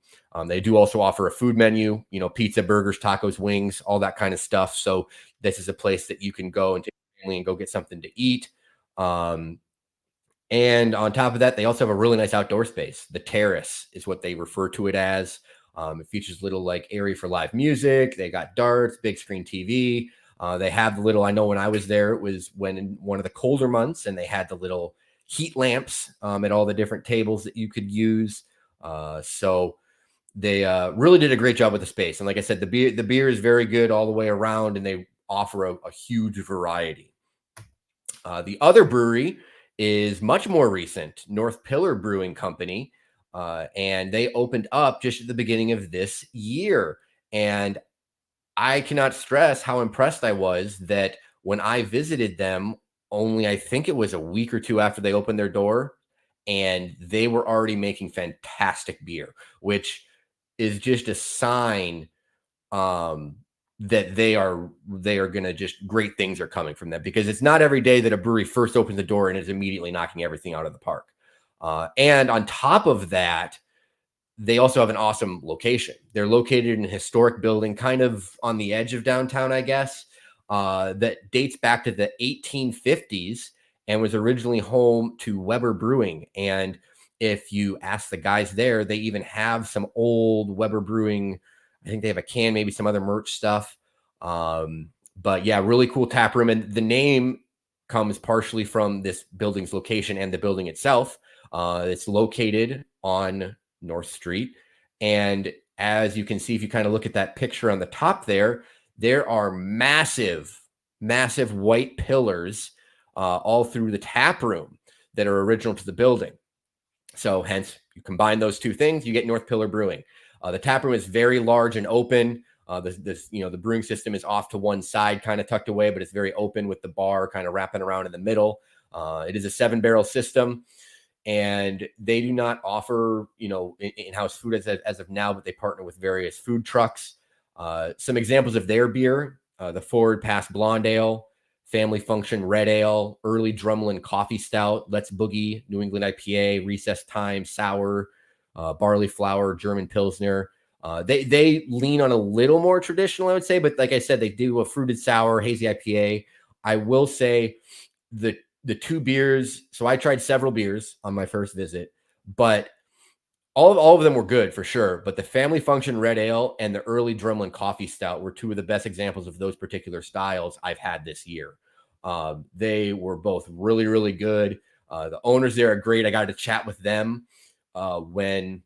They do also offer a food menu, pizza, burgers, tacos, wings, all that kind of stuff. So this is a place that you can go and take your family and go get something to eat. And on top of that, they also have a really nice outdoor space. The Terrace is what they refer to it as. It features little like area for live music. They got darts, big screen TV. They have the little, I know when I was there, it was when in one of the colder months, and they had the little heat lamps at all the different tables that you could use. So they really did a great job with the space. And like I said, the beer is very good all the way around, and they offer a huge variety. The other brewery is much more recent, North Pillar Brewing Company. And they opened up just at the beginning of this year. And I cannot stress how impressed I was that when I visited them, only I think it was a week or two after they opened their door, and they were already making fantastic beer, which is just a sign that they are going to just great things are coming from them, because it's not every day that a brewery first opens the door and is immediately knocking everything out of the park. And on top of that, they also have an awesome location. They're located in a historic building, kind of on the edge of downtown, I guess, that dates back to the 1850s and was originally home to Weber Brewing. And if you ask the guys there, they even have some old Weber Brewing. I think they have a can, maybe some other merch stuff. But yeah, really cool tap room. And the name comes partially from this building's location and the building itself. It's located on North Street. And as you can see, if you kind of look at that picture on the top there are massive white pillars all through the tap room that are original to the building. So hence you combine those two things, you get North Pillar Brewing. The tap room is very large and open. The brewing system is off to one side, kind of tucked away, but it's very open with the bar kind of wrapping around in the middle. It is a 7-barrel system. And they do not offer, in-house food as of now, but they partner with various food trucks. Some examples of their beer, the Forward Pass Blonde Ale, Family Function Red Ale, Early Drumlin Coffee Stout, Let's Boogie, New England IPA, Recess Time Sour, Barley Flour, German Pilsner. They lean on a little more traditional, I would say, but like I said, they do a fruited sour, hazy IPA. I will say the two beers. So I tried several beers on my first visit, but all of them were good for sure. But the Family Function Red Ale and the Early Drumlin Coffee Stout were two of the best examples of those particular styles I've had this year. They were both really, really good. The owners there are great. I got to chat with them when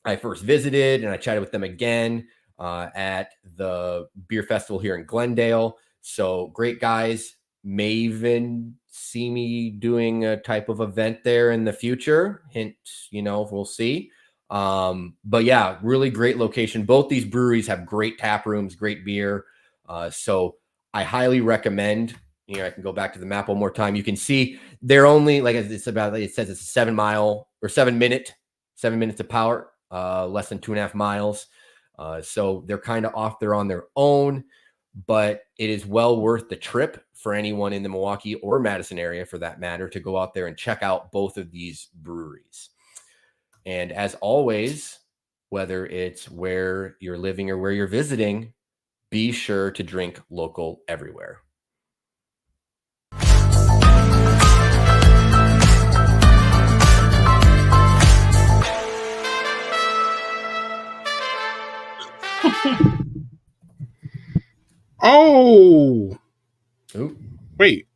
I first visited, and I chatted with them again at the beer festival here in Glendale. So great guys. May even see me doing a type of event there in the future. Hint, we'll see. But yeah, really great location. Both these breweries have great tap rooms, great beer. So I highly recommend. I can go back to the map one more time. You can see they're only it says it's a 7 minutes of power, less than 2.5 miles. So they're kind of off there on their own, but it is well worth the trip for anyone in the Milwaukee or Madison area, for that matter, to go out there and check out both of these breweries. And as always, whether it's where you're living or where you're visiting, be sure to drink local everywhere. Oh, Ooh. Wait,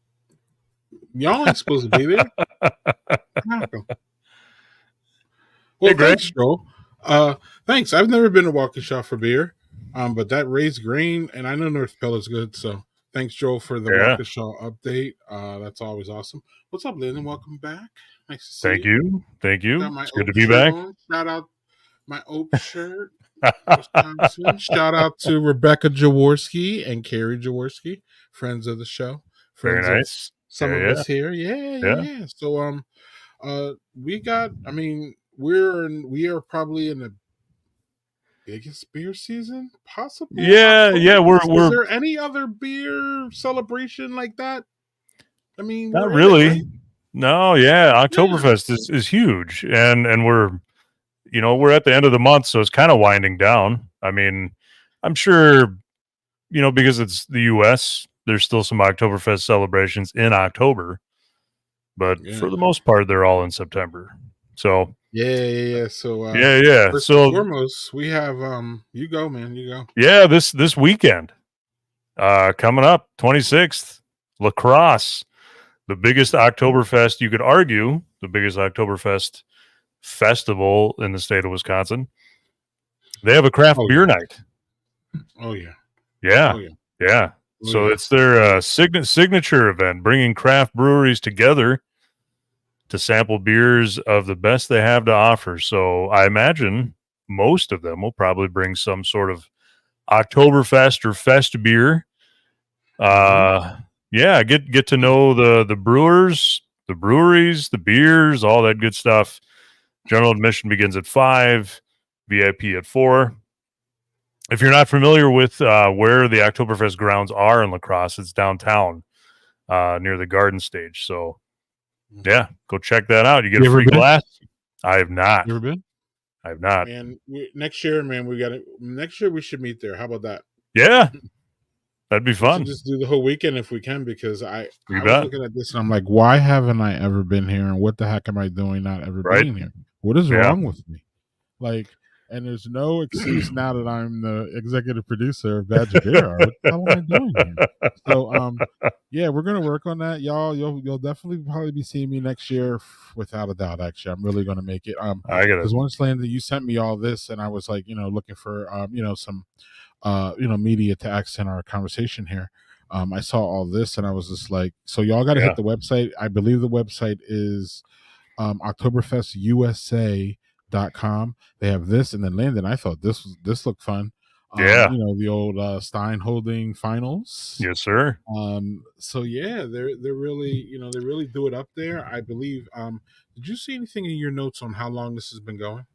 y'all ain't supposed to be there. Well, hey, thanks, Joel. Thanks. I've never been to Waukesha for beer, but that raised grain, and I know North Pell is good. So thanks, Joel, for the Waukesha update. That's always awesome. What's up, Landon? Welcome back. Nice to see you. Thank you. It's good to be back. Shout out my Oak shirt. Shout out to Rebecca Jaworski and Carrie Jaworski, friends of the show. Friends Very nice. Some of us here. Yeah. So we got, we are probably in the biggest beer season possible. Yeah. Is there any other beer celebration like that? Not really. Right? No, Oktoberfest is huge, and we're at the end of the month, so it's kind of winding down. I'm sure, because it's the U.S., there's still some Oktoberfest celebrations in October, but for the most part, they're all in September. So yeah. So First and foremost, we have you go, man. You go. Yeah, this weekend, coming up, 26th, La Crosse. The biggest Oktoberfest, you could argue, the biggest Oktoberfest festival in the state of Wisconsin. They have a craft beer night. Oh, yeah. Yeah. So it's their signature event, bringing craft breweries together to sample beers of the best they have to offer. So I imagine most of them will probably bring some sort of Oktoberfest or fest beer. Get to know the brewers, the breweries, the beers, all that good stuff. General admission begins at 5, VIP at 4. If you're not familiar with where the Oktoberfest grounds are in La Crosse, it's downtown near the Garden Stage. So, yeah, go check that out. You get a free glass. I have not. You ever been? I have not. Man, next year, next year we should meet there. How about that? Yeah. That'd be fun. We should just do the whole weekend if we can, because I was looking at this and I'm like, why haven't I ever been here? And what the heck am I doing not ever being here? What is wrong with me? And there's no excuse now that I'm the executive producer of Badger Beer. What the hell am I doing here? So, we're gonna work on that, y'all. You'll definitely probably be seeing me next year, without a doubt. Actually, I'm really gonna make it. Because once, Landon, you sent me all this, and I was like, looking for some media to accent our conversation here. I saw all this and I was just like, so y'all got to hit the website. I believe the website is oktoberfestusa.com. They have this, and then Landon, I thought this looked fun. The old Stein Holding finals. Yes, sir. So yeah, they're really, they really do it up there. I believe. Did you see anything in your notes on how long this has been going?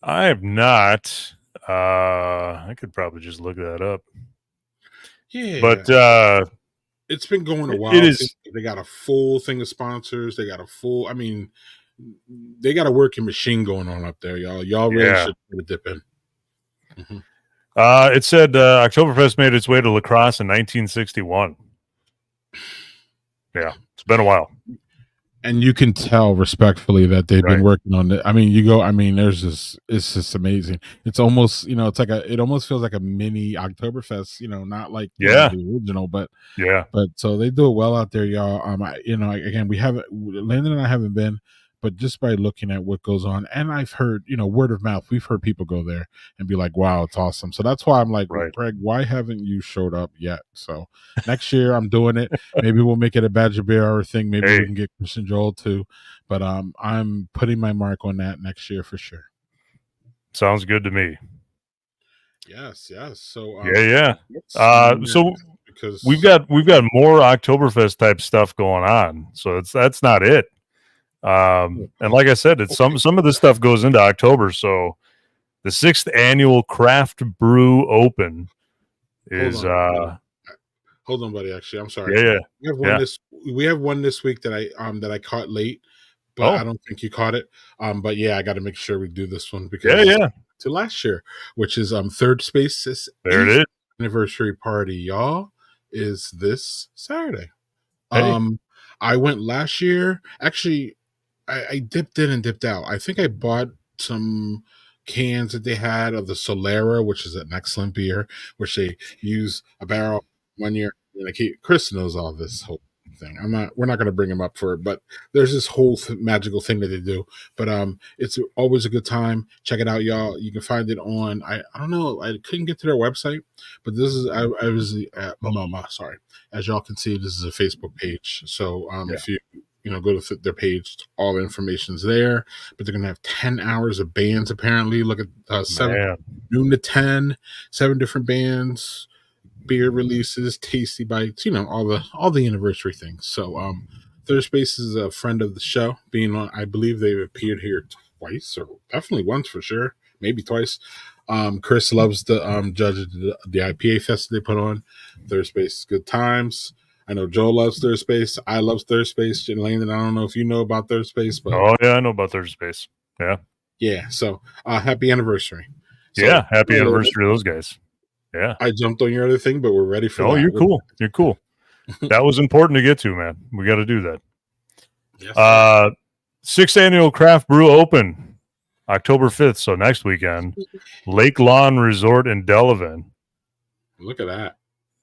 I have not. I could probably just look that up. Yeah, but it's been going a while. It is. They got a full thing of sponsors. They got a full. They got a working machine going on up there, y'all. Y'all really should dip in. Mm-hmm. It said Oktoberfest made its way to La Crosse in 1961. Yeah, it's been a while. And you can tell respectfully that they've been working on it. I mean, there's this, it's just amazing. It's almost, it almost feels like a mini Oktoberfest, not like the original, but so they do it well out there, y'all. Again, Landon and I haven't been, but just by looking at what goes on, and I've heard, word of mouth, we've heard people go there and be like, wow, it's awesome. So that's why I'm like, Greg, why haven't you showed up yet? So next year I'm doing it. Maybe we'll make it a Badger Bear Hour thing. Maybe we can get Chris and Joel too. But I'm putting my mark on that next year for sure. Sounds good to me. Yes. So so because we've got more Oktoberfest type stuff going on. So that's not it. And like I said, it's some of this stuff goes into October. So the 6th annual Craft Brew Open is hold on, buddy. Actually, I'm sorry. Yeah. We have one this week that I caught late, but I don't think you caught it. But yeah, I got to make sure we do this one because to last year, which is Third Space's there it is anniversary party, y'all, is this Saturday. Hey. I went last year. Actually, I dipped in and dipped out. I think I bought some cans that they had of the Solera, which is an excellent beer, which they use a barrel 1 year. And Chris knows all this whole thing. We're not going to bring him up for it, but there's this whole magical thing that they do. But it's always a good time. Check it out, y'all. You can find it on. I don't know. I couldn't get to their website, but this is. I was. Sorry. As y'all can see, this is a Facebook page. So if you go to their page, all the information's there. But they're gonna have 10 hours of bands. Apparently, look at 7 noon to 10, 7 different bands. Beer releases, tasty bites, all the anniversary things. So Third Space is a friend of the show, being on, I believe they've appeared here twice, or definitely once for sure, maybe twice. Chris loves the judge the IPA fest they put on. Third Space is good times. I know Joe loves Third Space. I love Third Space. Landon, I don't know if you know about Third Space, but I know about Third Space. Yeah. So happy anniversary. So, happy anniversary to those guys. Yeah, I jumped on your other thing, but we're ready for that. Oh, you're cool. You're cool. That was important to get to, man. We got to do that. Yes, 6th annual Craft Brew Open, October 5th, so next weekend. Lake Lawn Resort in Delavan. Look at that.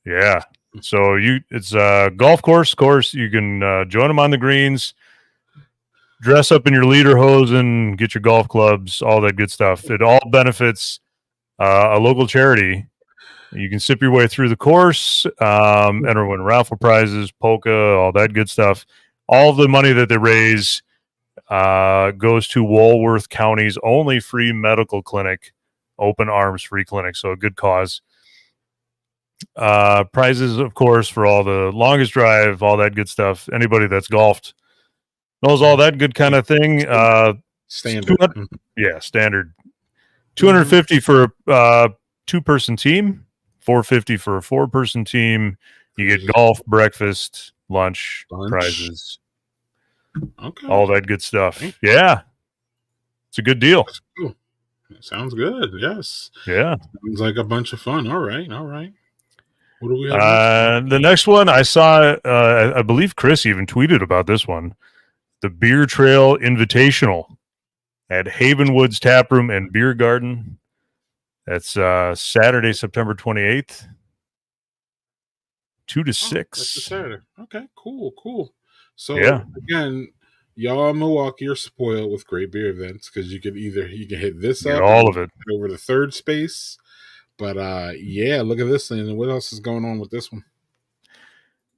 Yeah. So it's a golf course. Of course, you can join them on the greens, dress up in your lederhosen, get your golf clubs, all that good stuff. It all benefits a local charity. You can sip your way through the course, enter win raffle prizes, polka, all that good stuff. All of the money that they raise goes to Walworth County's only free medical clinic, Open Arms Free Clinic. So a good cause. Prizes, of course, for all the longest drive, all that good stuff. Anybody that's golfed knows all that good kind of thing. Standard. Standard. $250 for a 2-person team. $450 for a 4-person team. You get golf, breakfast, lunch. Prizes. Okay. All that good stuff. Yeah. It's a good deal. That's cool. Sounds good. Yes. Yeah. Sounds like a bunch of fun. All right. What do we have? The next one I saw, I believe Chris even tweeted about this one. The Beer Trail Invitational at Havenwoods Tap Room and Beer Garden. That's Saturday, September 28th, 2 to 6. That's a Saturday. Okay, cool. So again, y'all in Milwaukee are spoiled with great beer events because you can hit this up, all of it over to Third Space. But look at this thing. And what else is going on with this one?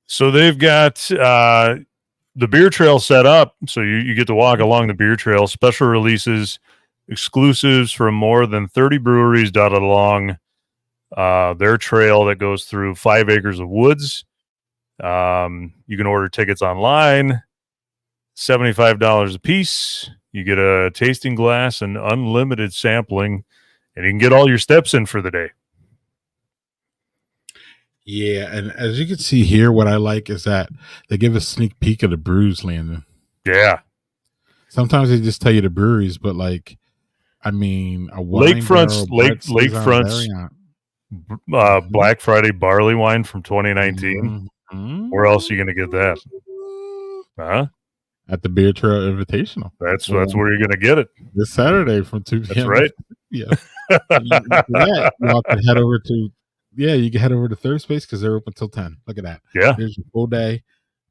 So they've got the beer trail set up, so you get to walk along the beer trail. Special releases. Exclusives from more than 30 breweries dotted along their trail that goes through 5 acres of woods. You can order tickets online, $75 a piece. You get a tasting glass and unlimited sampling, and you can get all your steps in for the day. Yeah, and as you can see here, what I like is that they give a sneak peek of the brews, Landon. Yeah. Sometimes they just tell you the breweries, but a Lakefront's Black Friday barley wine from 2019. Where else are you going to get that? Huh? at the Beer Trail Invitational. That's where you're going to get it this Saturday from 2 p.m. That's right. Yeah. That, y'all can head over to you can head over to Third Space because they're open till 10. Look at that. Yeah. There's your full day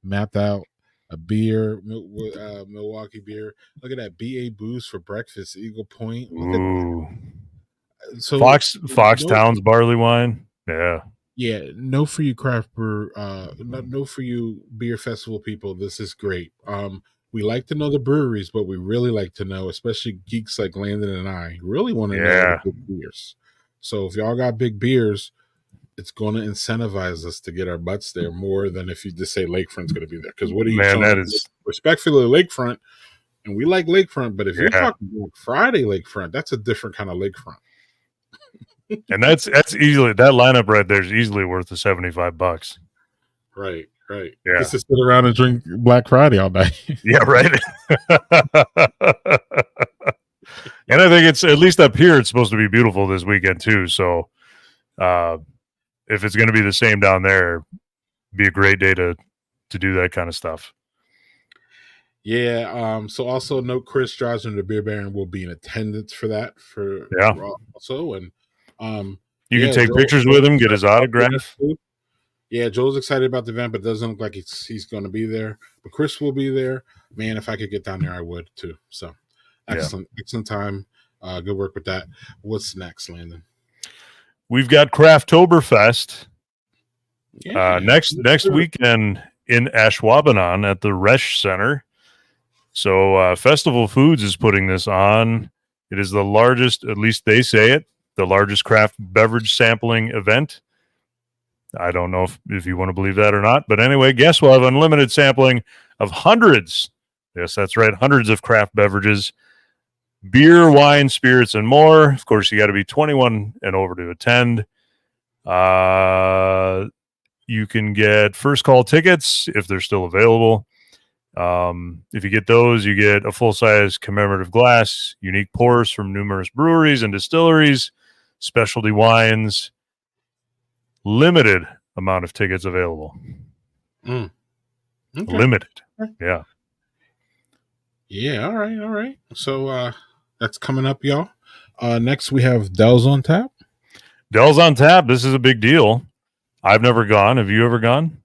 mapped out. A beer, Milwaukee beer. Look at that. BA booze for breakfast. Eagle Point. Look Ooh. At that. So Foxtown's barley wine. Yeah. Yeah, no for you craft brewer, no for you beer festival people. This is great. We like to know the breweries, but we really like to know, especially geeks like Landon and I, really want to know the big beers. So if y'all got big beers, it's going to incentivize us to get our butts there more than if you just say Lakefront's going to be there. Because what are you that is respectfully Lakefront, and we like Lakefront, but if you're talking Black Friday Lakefront, that's a different kind of Lakefront. And that's easily, that lineup right there is easily worth the $75. Right. Yeah. Just to sit around and drink Black Friday all day. Yeah, right. And I think it's, at least up here, it's supposed to be beautiful this weekend too. So if it's going to be the same down there, be a great day to do that kind of stuff. Yeah. So also note Chris Strasser, the Beer Baron, will be in attendance for that. Also, and you can take pictures with him, get his autograph. Yeah, Joel's excited about the event, but it doesn't look like he's going to be there. But Chris will be there. Man, if I could get down there, I would too. So excellent time. Good work with that. What's next, Landon? We've got Crafttoberfest next weekend in Ashwaubenon at the Resch Center. So Festival Foods is putting this on. It is the largest, at least they say it, the largest craft beverage sampling event. I don't know if you want to believe that or not. But anyway, guess we'll have unlimited sampling of hundreds. Yes, that's right. Hundreds of craft beverages, beer, wine, spirits, and more. Of course, you got to be 21 and over to attend. You can get first call tickets if they're still available. If you get those, you get a full-size commemorative glass, unique pours from numerous breweries and distilleries, specialty wines, limited amount of tickets available. Okay. Limited. Yeah. Yeah. All right. So that's coming up, y'all. Next we have Dell's on Tap. Dell's on Tap. This is a big deal. I've never gone. Have you ever gone?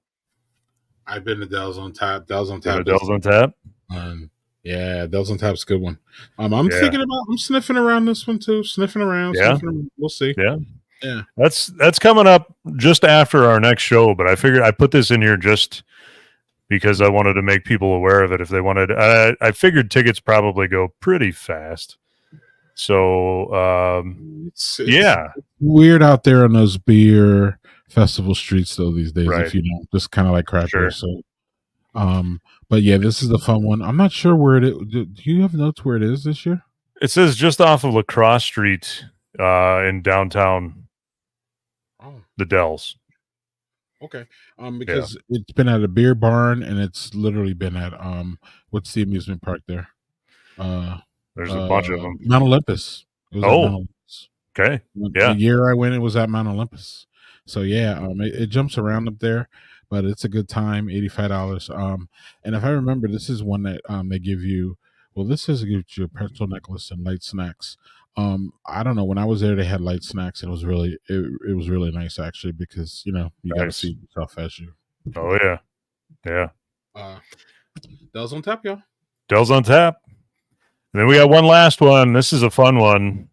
I've been to Dell's on Tap. Dell's on Tap. Dell's on Tap's a good one. I'm thinking about. I'm sniffing around this one too. Sniffing around. We'll see. Yeah. That's coming up just after our next show. But I figured I put this in here just because I wanted to make people aware of it. If they wanted, I figured tickets probably go pretty fast. So it's weird out there on those beer festival streets though these days. If you know, just kind of like crap beer. So but yeah, this is the fun one. I'm not sure where it is. Do you have notes where it is this year? It says just off of La Crosse Street in downtown the Dells. Okay. Because it's been at a beer barn and it's literally been at what's the amusement park there? There's a bunch of them. Mount Olympus. It was at Mount Olympus. Okay. The year I went, it was at Mount Olympus. So it jumps around up there, but it's a good time. $85. And if I remember, this is one that they give you. Well, this is give you a pretzel necklace and light snacks. I don't know. When I was there, they had light snacks, and it was really nice actually because you got to see yourself as you. Oh yeah. Dell's on Tap, y'all. Dell's on Tap. And then we got one last one. This is a fun one.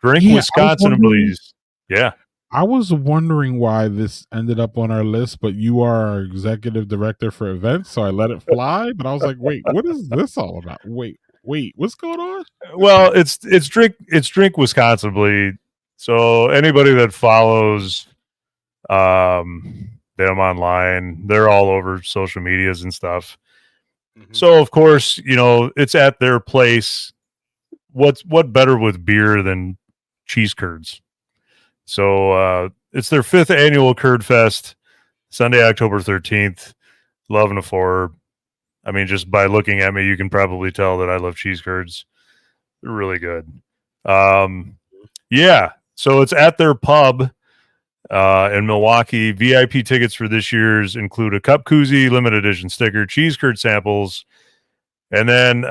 Drink Wisconsin, please. Yeah. I was wondering why this ended up on our list, but you are our executive director for events, so I let it fly. But I was like, wait, what is this all about? Wait, what's going on? Well, it's Drink Wisconsin, please. So anybody that follows them online, they're all over social medias and stuff. So of course, it's at their place. What better with beer than cheese curds? So it's their 5th annual Curd Fest, Sunday, October 13th. Love and afford. I mean, just by looking at me, you can probably tell that I love cheese curds. They're really good. So it's at their pub in Milwaukee. VIP tickets for this year's include a cup koozie, limited edition sticker, cheese curd samples, And then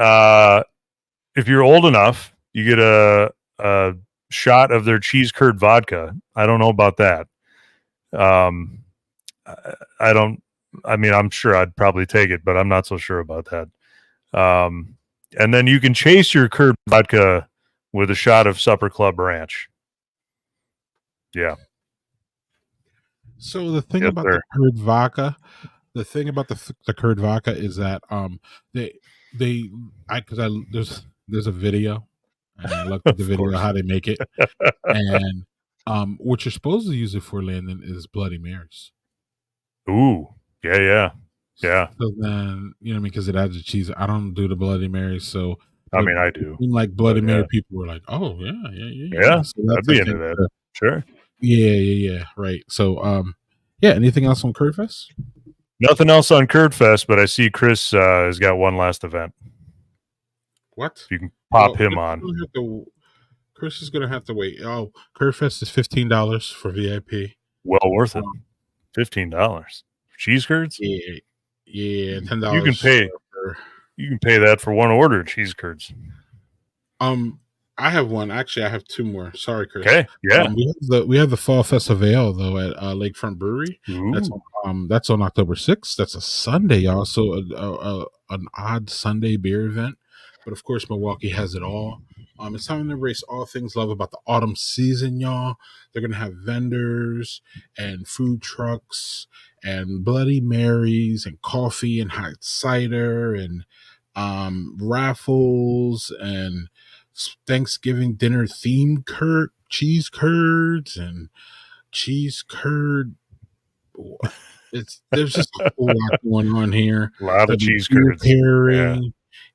if you're old enough, you get a shot of their cheese curd vodka. I don't know about that. I don't. I mean, I'm sure I'd probably take it, but I'm not so sure about that. And then you can chase your curd vodka with a shot of Supper Club Ranch. Yeah. So the thing about the curd vodka, the curd vodka is that there's a video, and I looked at the video how they make it, and what you're supposed to use it for, Landon, is Bloody Marys. Ooh, yeah. So then, you know, because it adds the cheese. I don't do the Bloody Mary, so I mean, I do. Like Bloody Mary, people were like, "Oh yeah." Yeah, so I'd be into that. Sure. Yeah. Right. So, yeah. Anything else on Curd-Fest? Nothing else on Curd-Fest, but I see Chris has got one last event. What? You can pop him on. Chris is gonna have to wait. Oh, Curd-Fest is $15 for VIP. Well worth it. $15 cheese curds. Yeah, $10. You can pay. You can pay that for one order of cheese curds. I have one. Actually, I have two more. Sorry, Chris. Okay, yeah. We have the Fall Festival though at Lakefront Brewery. Ooh. That's on October 6th. That's a Sunday, y'all. So an odd Sunday beer event, but of course Milwaukee has it all. It's time to embrace all things love about the autumn season, y'all. They're gonna have vendors and food trucks and Bloody Marys and coffee and hot cider and raffles and Thanksgiving dinner themed cheese curds and cheese curd. There's just a whole lot going on here. A lot of cheese curds.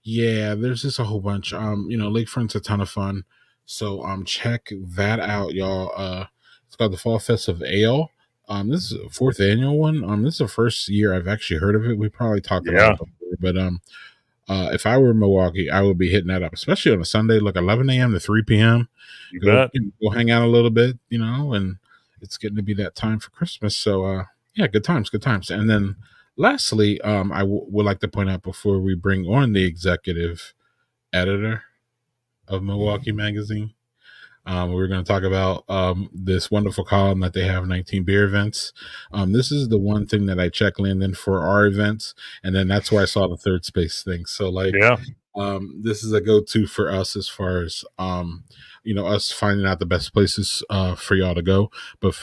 Yeah, there's just a whole bunch. Lakefront's a ton of fun. So check that out, y'all. It's called the Fall Fest of Ale. This is a 4th annual one. This is the first year I've actually heard of it. We probably talked about it before, but if I were in Milwaukee, I would be hitting that up, especially on a Sunday, like 11 a.m. to 3 p.m. Go hang out a little bit, and it's getting to be that time for Christmas. So, yeah, good times. And then lastly, I would like to point out before we bring on the executive editor of Milwaukee Magazine, we're going to talk about this wonderful column that they have, 19 beer events. This is the one thing that I check, Landon, for our events, and then that's where I saw the third space thing. So, this is a go-to for us as far as us finding out the best places for y'all to go. But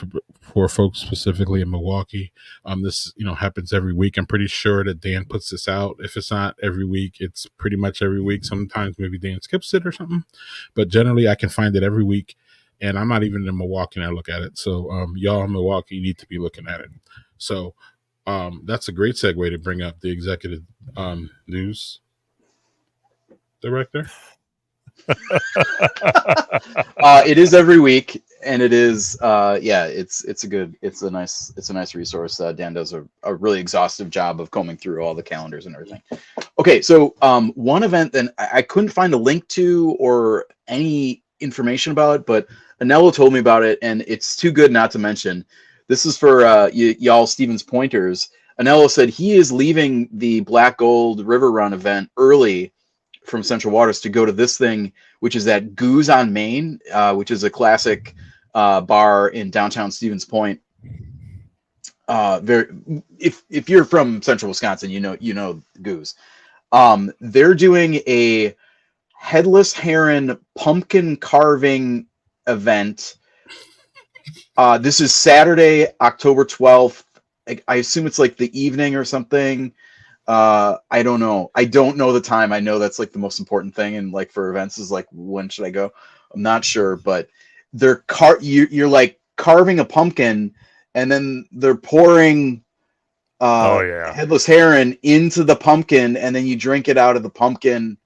for folks specifically in Milwaukee, this happens every week. I'm pretty sure that Dan puts this out. If it's not every week, it's pretty much every week. Sometimes maybe Dan skips it or something, but generally I can find it every week. And I'm not even in Milwaukee and I look at it. So y'all in Milwaukee need to be looking at it. So that's a great segue to bring up the executive news director. It is every week, and it is it's a nice resource. Dan does a really exhaustive job of combing through all the calendars and everything. Okay, so one event that I couldn't find a link to or any information about it, but Anello told me about it, and it's too good not to mention. This is for y'all Stevens Pointers. Anello said he is leaving the Black Gold River Run event early from Central Waters to go to this thing, which is at Goose on Main, which is a classic bar in downtown Stevens Point. If you're from Central Wisconsin, you know Goose. They're doing a headless heron pumpkin carving event. This is Saturday, October 12th. I assume it's like the evening or something. I don't know. I don't know the time. I know that's like the most important thing. And like for events is like, when should I go? I'm not sure, but they're you're like carving a pumpkin and then they're pouring headless heron into the pumpkin and then you drink it out of the pumpkin.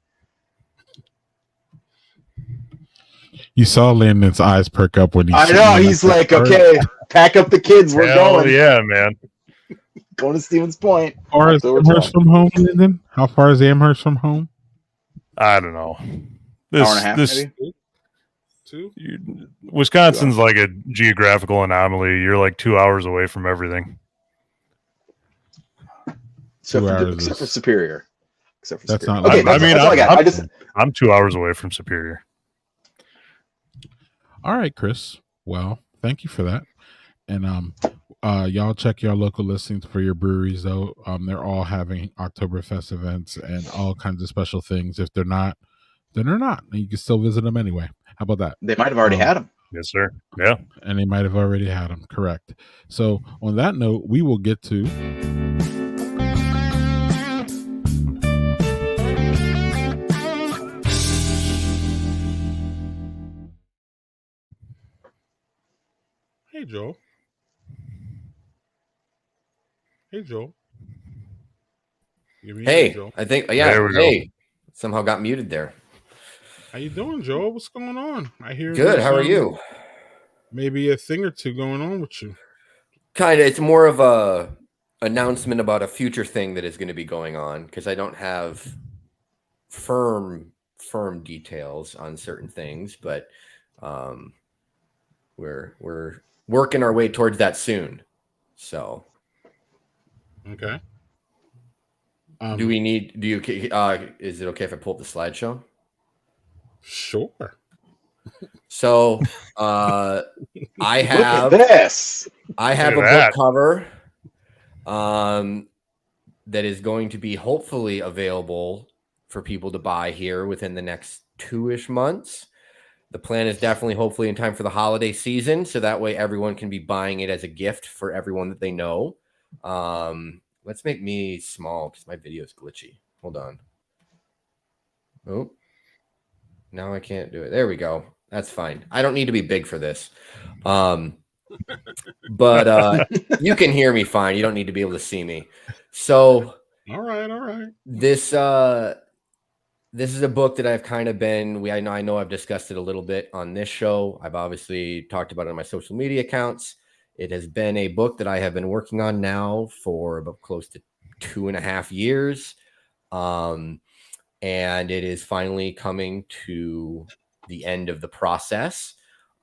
You saw Landon's eyes perk up when I know. He's like, okay, pack up the kids. We're going. Yeah, man. Going to Stevens Point. How far is Amherst from home, Landon? How far is Amherst from home? I don't know. Hour and a half, maybe? Wisconsin's like a geographical anomaly. You're like 2 hours away from everything. Except for Superior. except for That's Superior. not. Okay, that's all I got. I'm 2 hours away from Superior. All right, Chris. Well, thank you for that. And y'all check your local listings for your breweries, though. They're all having Oktoberfest events and all kinds of special things. If they're not, then they're not. You can still visit them anyway. How about that? They might have already had them. Yes, sir. Yeah. And they might have already had them. Correct. So on that note, we will get to Hey, Joel. Hey, Joel. Hey, Joel. I think, yeah. Hey, somehow got muted there. How you doing, Joel? What's going on? I hear good. How are you? Maybe a thing or two going on with you. Kind of. It's more of a announcement about a future thing that is going to be going on because I don't have firm details on certain things, but we're working our way towards that soon. So, okay. Is it okay if I pull up the slideshow? Sure. So, I have a book cover that is going to be hopefully available for people to buy here within the next 2-ish months. The plan is definitely hopefully in time for the holiday season, so that way everyone can be buying it as a gift for everyone that they know. Let's make me small because my video is glitchy. Hold on. Oh, now I can't do it. There we go. That's fine. I don't need to be big for this. But you can hear me fine. You don't need to be able to see me. So all right. This is a book that I've kind of been, I know I've discussed it a little bit on this show. I've obviously talked about it on my social media accounts. It has been a book that I have been working on now for about close to 2.5 years. And it is finally coming to the end of the process.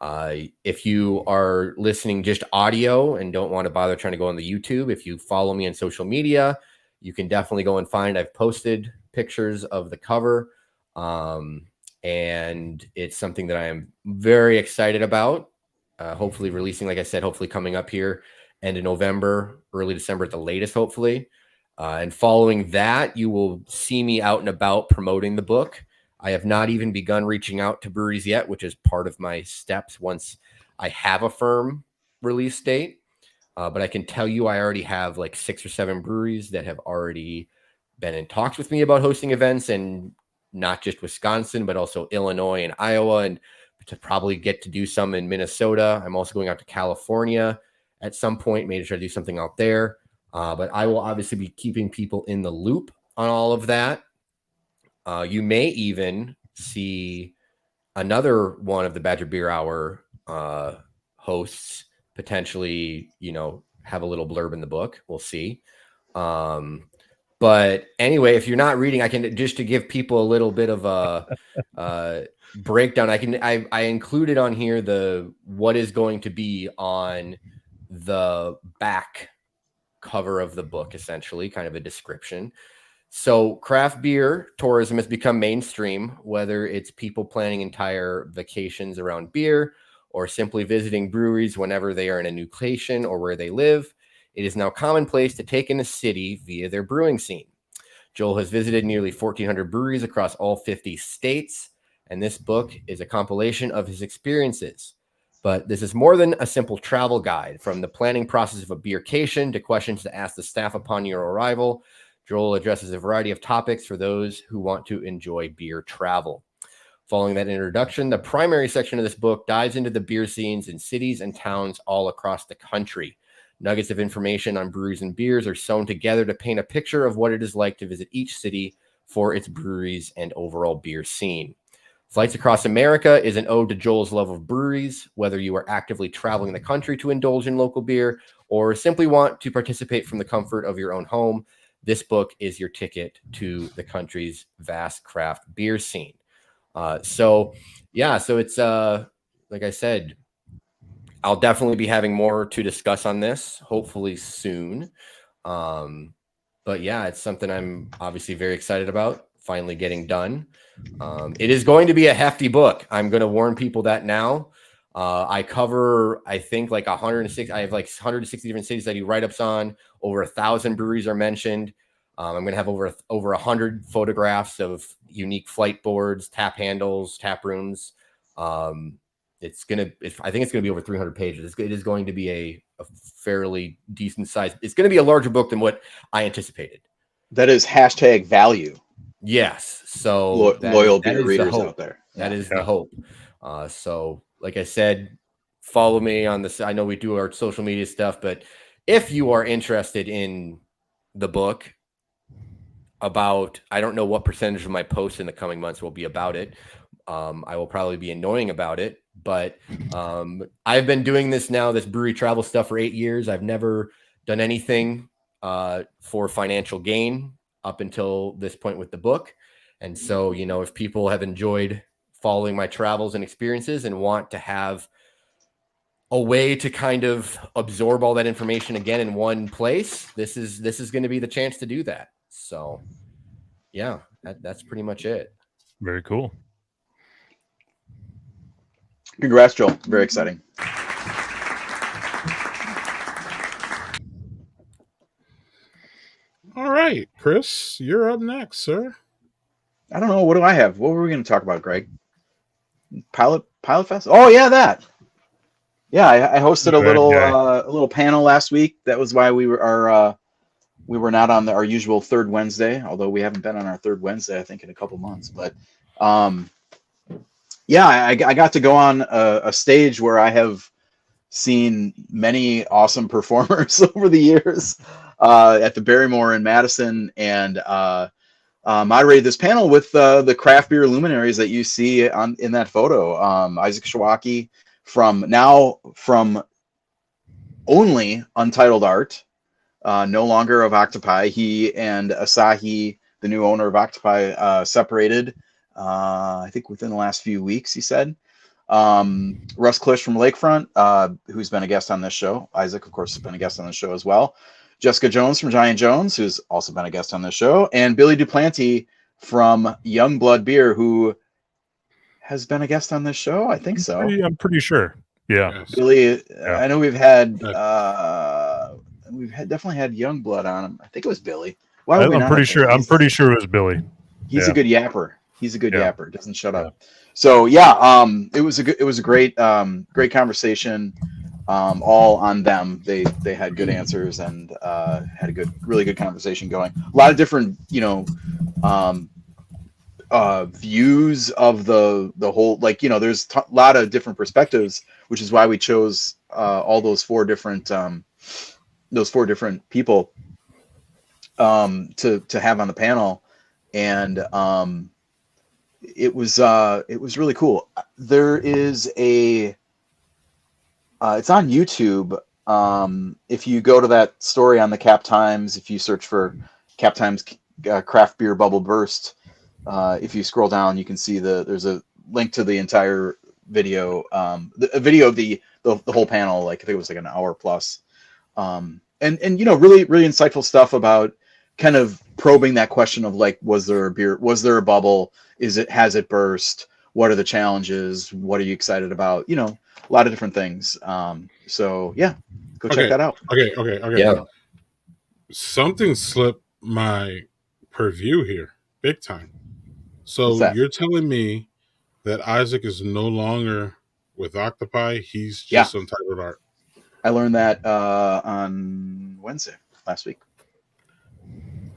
If you are listening just audio and don't want to bother trying to go on the YouTube, if you follow me on social media, you can definitely go and find, I've posted pictures of the cover. And it's something that I am very excited about. Hopefully releasing, like I said, hopefully coming up here end of November, early December at the latest, hopefully. And following that, you will see me out and about promoting the book. I have not even begun reaching out to breweries yet, which is part of my steps once I have a firm release date. But I can tell you I already have like 6 or 7 breweries that have already been in talks with me about hosting events, and not just Wisconsin, but also Illinois and Iowa, and to probably get to do some in Minnesota. I'm also going out to California at some point, maybe try to do something out there. But I will obviously be keeping people in the loop on all of that. You may even see another one of the Badger Beer Hour hosts potentially, have a little blurb in the book. We'll see. But anyway, if you're not reading, I can just to give people a little bit of a breakdown. I included on here what is going to be on the back cover of the book, essentially, kind of a description. So craft beer tourism has become mainstream, whether it's people planning entire vacations around beer or simply visiting breweries whenever they are in a new location or where they live. It is now commonplace to take in a city via their brewing scene. Joel has visited nearly 1,400 breweries across all 50 states, and this book is a compilation of his experiences. But this is more than a simple travel guide. From the planning process of a beercation to questions to ask the staff upon your arrival, Joel addresses a variety of topics for those who want to enjoy beer travel. Following that introduction, the primary section of this book dives into the beer scenes in cities and towns all across the country. Nuggets of information on breweries and beers are sewn together to paint a picture of what it is like to visit each city for its breweries and overall beer scene. Flights Across America is an ode to Joel's love of breweries. Whether you are actively traveling the country to indulge in local beer or simply want to participate from the comfort of your own home, this book is your ticket to the country's vast craft beer scene. So it's like I said, I'll definitely be having more to discuss on this, hopefully soon. But but yeah, it's something I'm obviously very excited about finally getting done. It is going to be a hefty book. I'm going to warn people that now. I cover, I think, like 106. I have like 160 different cities I do write-ups on. Over 1,000 breweries are mentioned. I'm going to have over 100 photographs of unique flight boards, tap handles, tap rooms. I think it's going to be over 300 pages. It is going to be a fairly decent size. It's going to be a larger book than what I anticipated. That is #value. Yes. So loyal beer readers out there. That is the hope. So like I said, follow me on this. I know we do our social media stuff, but if you are interested in the book, I don't know what percentage of my posts in the coming months will be about it. I will probably be annoying about it, but I've been doing this brewery travel stuff for 8 years. I've never done anything for financial gain up until this point with the book. And so, if people have enjoyed following my travels and experiences and want to have a way to kind of absorb all that information again in one place, this is going to be the chance to do that. So yeah, that's pretty much it. Very cool. Congrats, Joel. Very exciting. All right, Chris, you're up next, sir. I don't know. What do I have? What were we going to talk about, Greg? Pilot Fest? Oh yeah, that. Yeah, I hosted a little panel last week. That was why we were not on our usual third Wednesday, although we haven't been on our third Wednesday, I think, in a couple months. But yeah, I got to go on a stage where I have seen many awesome performers over the years at the Barrymore in Madison, and moderated this panel with the craft beer luminaries that you see in that photo. Isaac Shawaki from only Untitled Art, no longer of Octopi. He and Asahi, the new owner of Octopi, separated, I think within the last few weeks, he said. Russ Klisch from Lakefront, who's been a guest on this show. Isaac, of course, has been a guest on the show as well. Jessica Jones from Giant Jones, who's also been a guest on this show. And Billy Duplanty from Youngblood Beer, who has been a guest on this show. I think so. I'm pretty sure. Yeah. Yes. Billy, yeah. I know we've definitely had Youngblood on him. I think it was Billy. I'm pretty sure it was Billy. He's a good yapper. He's a good yapper. Doesn't shut up. So yeah, it was a great conversation. All on them. They had good answers and had a really good conversation going. A lot of different, views of the whole, there's a lot of different perspectives, which is why we chose all those four different people to have on the panel, and it was really cool. There is it's on YouTube. If you go to that story on the Cap Times, if you search for Cap Times craft beer bubble burst, if you scroll down, you can see there's a link to the entire video, a video of the whole panel. Like I think it was like an hour plus, and really insightful stuff about kind of probing that question of like, was there a bubble? Has it burst? What are the challenges? What are you excited about? A lot of different things. So yeah, go check that out. Okay. Yeah. Something slipped my purview here, big time. So you're telling me that Isaac is no longer with Octopi? He's just Untitled Art. I learned that on Wednesday last week.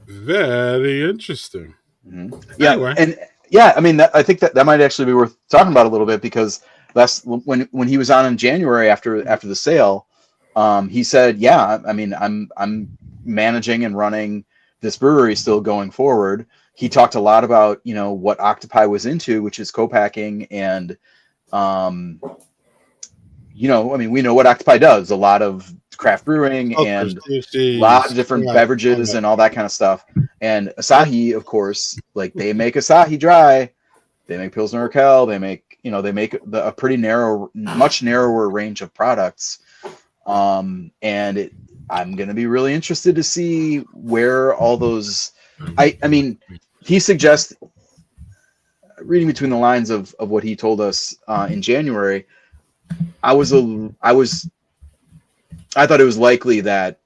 Very interesting. Mm-hmm. Yeah, anyway. And I mean, I think that might actually be worth talking about a little bit, because when he was on in January after the sale, he said, "Yeah, I mean, I'm managing and running this brewery still going forward." He talked a lot about what Octopi was into, which is co-packing, and I mean, we know what Octopi does. A lot of craft brewing and a lot of different beverages and all that kind of stuff. And Asahi, of course, like they make Asahi Dry, they make Pilsner Urquell, they make a pretty much narrower range of products. And I'm going to be really interested to see where all those. I mean, he suggests, reading between the lines of what he told us in January, I thought it was likely that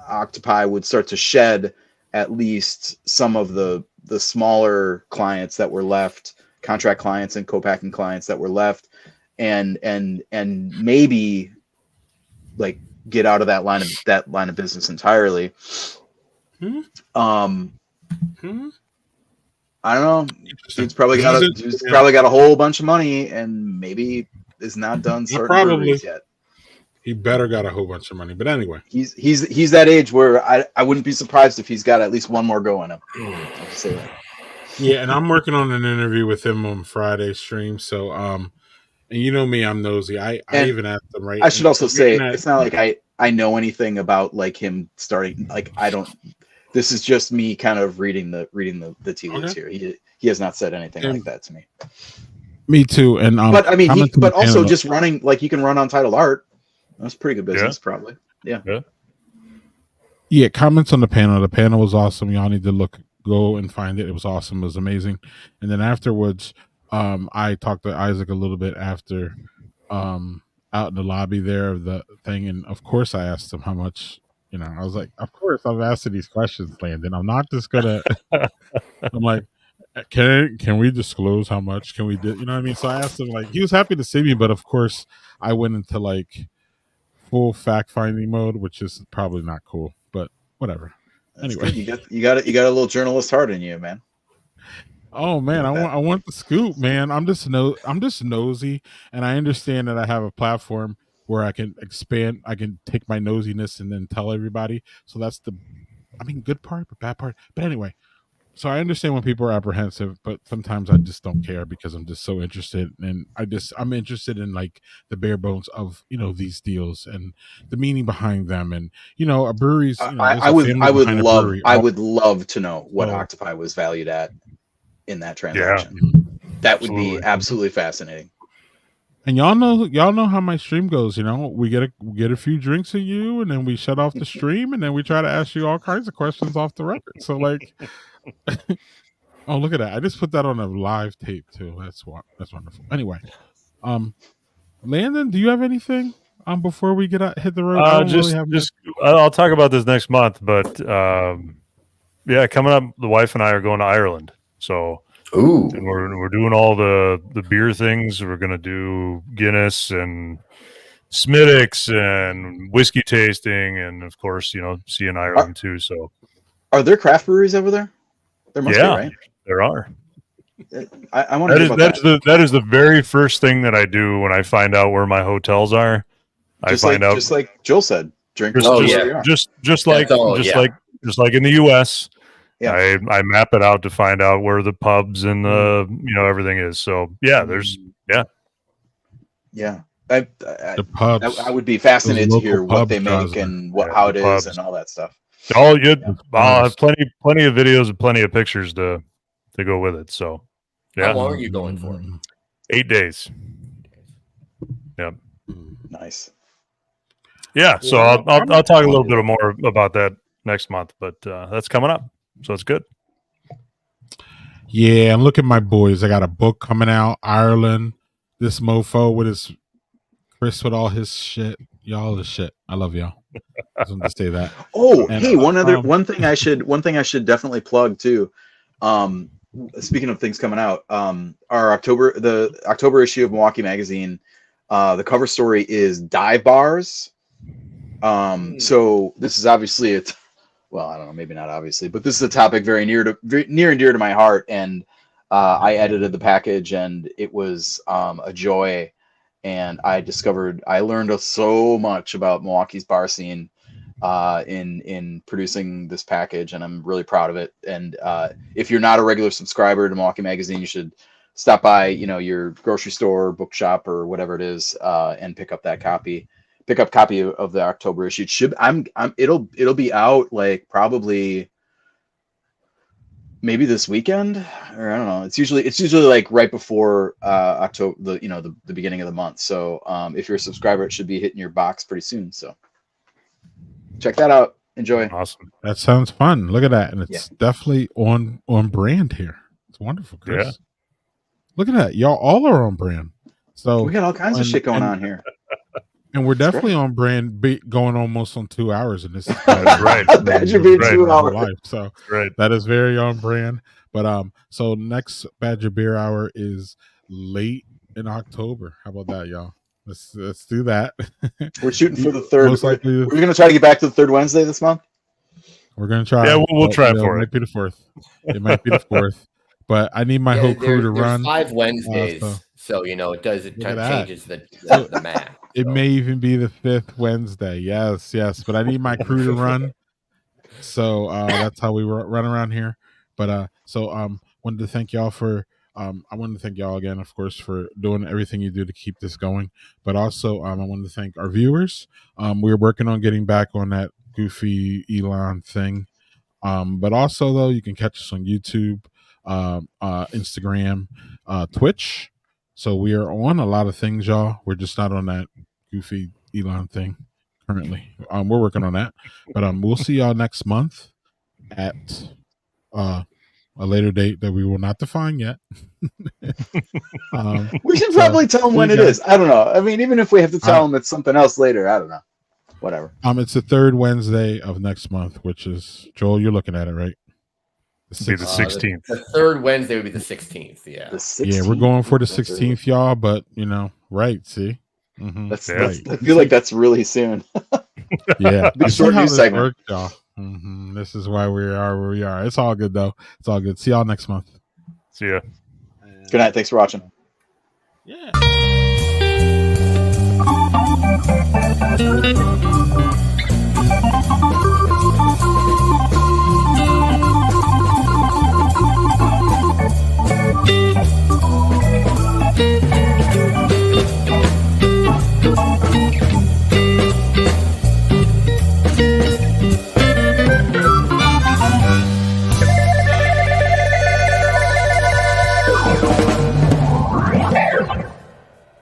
Octopi would start to shed at least some of the smaller clients that were left, contract clients and co-packing clients that were left, and maybe like get out of that line of business entirely. I don't know. Dude's probably got a whole bunch of money and maybe is not done starting breweries yet. He better got a whole bunch of money. But anyway, he's that age where I wouldn't be surprised if he's got at least one more go in him. I'll just say that. Yeah, and I'm working on an interview with him on Friday stream. So and you know me, I'm nosy. I even asked him I should also say it's not like I know anything about like him starting. Like I don't. This is just me kind of reading the tea leaves here. He has not said anything like that to me. Me too. And but I mean, but also just running, like you can run Untitled Art. That's pretty good business, probably. Yeah. Yeah. Comments on the panel. The panel was awesome. Y'all need to go and find it. It was awesome. It was amazing. And then afterwards, I talked to Isaac a little bit after, out in the lobby there of the thing, and of course I asked him how much. You know, I was like, of course I'm asking these questions, Landon. I'm not just gonna. I'm like, can we disclose how much? Can we do? You know what I mean? So I asked him. Like, he was happy to see me, but of course I went into like full fact finding mode, which is probably not cool, but whatever. That's anyway, good. You got a little journalist heart in you, man. Oh man, I want the scoop, man. I'm just nosy, and I understand that I have a platform where I can expand. I can take my nosiness and then tell everybody. So that's good part, but bad part. But anyway, so I understand when people are apprehensive, but sometimes I just don't care because I'm just so interested, and I'm interested in like the bare bones of these deals and the meaning behind them, and a brewery's. I would love to know what Octopi was valued at in that transaction. Yeah. That would be absolutely fascinating. And y'all know how my stream goes. We get a few drinks of you, and then we shut off the stream, and then we try to ask you all kinds of questions off the record. So like, oh look at that! I just put that on a live tape too. That's wonderful. Anyway, Landon, do you have anything before we hit the road? I'll talk about this next month, but yeah, coming up, the wife and I are going to Ireland. So and we're doing all the beer things. We're gonna do Guinness and Smittix and whiskey tasting, and of course, seeing Ireland too. So, are there craft breweries over there? There must be, right? There are. I want to. That is the very first thing that I do when I find out where my hotels are. Just like Joel said, drink. Just like in the U.S. Yeah. I map it out to find out where the pubs and the everything is. So the pubs. I would be fascinated to hear what they make and how it is pubs. And all that stuff. I'll have plenty of videos and plenty of pictures to go with it. So how long are you going for? 8 days. Yep. Nice. Yeah. So I'll talk a little bit more about that next month, but that's coming up. So it's good. Yeah, and look at my boys. I got a book coming out, Ireland. This mofo with his Chris with all his shit. Y'all the shit. I love y'all. I just wanted to say that. Hey, one thing I should definitely plug too. Speaking of things coming out, the October issue of Milwaukee Magazine, the cover story is dive bars. So this is obviously well, I don't know, maybe not obviously, but this is a topic very near and dear to my heart. And I edited the package, and it was a joy. And I learned so much about Milwaukee's bar scene in producing this package, and I'm really proud of it. And if you're not a regular subscriber to Milwaukee Magazine, you should stop by, your grocery store, bookshop, or whatever it is, and pick up that copy. Pick up copy of the October issue. It'll be out like probably maybe this weekend, or I don't know. It's usually like right before October, the beginning of the month. So if you're a subscriber, it should be hitting your box pretty soon. So check that out. Enjoy. Awesome. That sounds fun. Look at that, and it's definitely on brand here. It's wonderful, Chris. Yeah. Look at that. Y'all all are on brand. So We got all kinds of shit going on here. And we're definitely on brand, going almost on 2 hours, and this is right. Badger Beer 2 hour. Life. So Right. that is very on brand. But so next Badger Beer Hour is late in October. How about that, y'all? Let's do that. We're shooting for the third. Most likely, we're going to try to get back to the third Wednesday this month. We're gonna try. Yeah, we'll try for it. Might be the fourth. It might be the fourth. But I need my whole crew to run. 5 Wednesdays, so it does. It changes the math. It may even be the 5th Wednesday. Yes. But I need my crew to run. So that's how we run around here. But wanted to thank y'all for. I wanted to thank y'all again, of course, for doing everything you do to keep this going. But also, I wanted to thank our viewers. We're working on getting back on that goofy Elon thing. But also, though, you can catch us on YouTube, Instagram, Twitch. So we are on a lot of things, y'all. We're just not on that goofy Elon thing currently. We're working on that. But we'll see y'all next month at a later date that we will not define yet. We should probably tell them when it is. I don't know. I mean, even if we have to tell them it's something else later, I don't know. Whatever. It's the 3rd Wednesday of next month, which is, Joel, you're looking at it, right? Be the 16th. The 3rd Wednesday would be the 16th. Yeah. The 16th. Yeah, we're going for the 16th, y'all. But right? See, that's I feel like that's really soon. Yeah, big short news segment, worked, y'all. This is why we are where we are. It's all good though. It's all good. See y'all next month. See ya. Good night. Thanks for watching. Yeah.